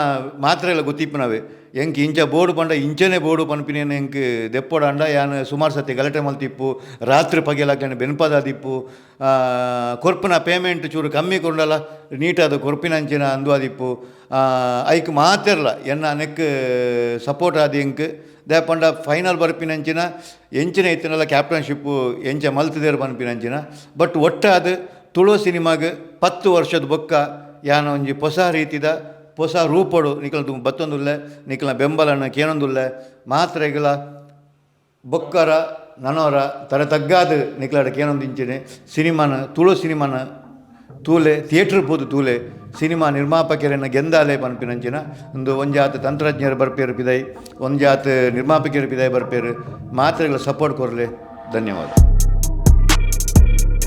ಮಾತ್ರ ಎಲ್ಲ ಗೊತ್ತಿಪ್ಪನವೆ ಎಂಕ್ ಇಂಚ ಬೋರ್ಡು ಪಂಡ ಇಂಚನೆ ಬೋರ್ಡು ಪನ್ಪಿನೇನು ಎಂಕ್ ದೆಪ್ಪೋಡಂಡ ಯಾನು ಸುಮಾರು ಸತಿ ಗಲಾಟೆ ಮಲ್ತಿಪ್ಪು ರಾತ್ರಿ ಪಗೆಲಾಕಂಡು ಬೆನ್ಪದಾದಿಪ್ಪು ಕೊರ್ಪಿನ ಪೇಮೆಂಟ್ ಚೂರು ಕಮ್ಮಿ ಕೊಂಡಲ್ಲ ನೀಟಾದ ಕೊರ್ಪಿನಂಚಿನ ಅಂದುವಾದಿಪ್ಪು ಐಕ್ ಮಾತಿರಲ್ಲ ಎನ್ನ ನೆಕ್ ಸಪೋರ್ಟ್ ಆದಿ ಎಂಕ್ ದಯಪಂಡ ಫೈನಲ್ ಬರ್ಪಿನಂಚಿನ ಎಂಚಿನ ಇತ್ತಿನಲ್ಲ ಕ್ಯಾಪ್ಟನ್ಶಿಪ್ಪು ಎಂಚ ಮಲ್ತಿದೇರು ಪನ್ಪಿನಂಚಿನ ಬಟ್ ಒಟ್ಟಾದ ತುಳು ಸಿನಿಮಾಗೆ 10 ವರ್ಷದ ಬೊಕ್ಕ ಯಾನ ಒಂಜಿ ಹೊಸ ರೀತಿದ ಹೊಸ ರೂಪಡು ನಿಖಲ ಬತ್ತೊಂದುಲ್ಲೆ ನಿಖಲ ಬೆಂಬಲನ ಕೇನೊಂದುಲ್ಲೆ ಮಾತ್ರ ಈಗಲ ಬೊಕ್ಕರ ನನೋರ ತರ ತಗ್ಗಾದ ನಿಖಲಾಡ ಕೇನೊಂದಿಂಚಿನೆ ಸಿನಿಮಾನ ತುಳು ಸಿನಿಮಾನ ತೂಲೆ ಥಿಯೇಟ್ರ್ ಪೋದು ತೂಲೆ ಸಿನಿಮಾ ನಿರ್ಮಾಪಕರನ್ನ ಗೆಂದಾಲೆ ಪನ್ಪಿನಂಚಿನ ಒಂದು ಒಂಜಾತ್ ತಂತ್ರಜ್ಞರು ಬರ್ಪೇರು ಪಿದೈ ಒಂಜಾತ್ ನಿರ್ಮಾಪಕರು ಪಿದೈ ಬರ್ಪೇರು ಮಾತ್ರೆಗಳ ಸಪೋರ್ಟ್ ಕೊರಲೆ ಧನ್ಯವಾದ.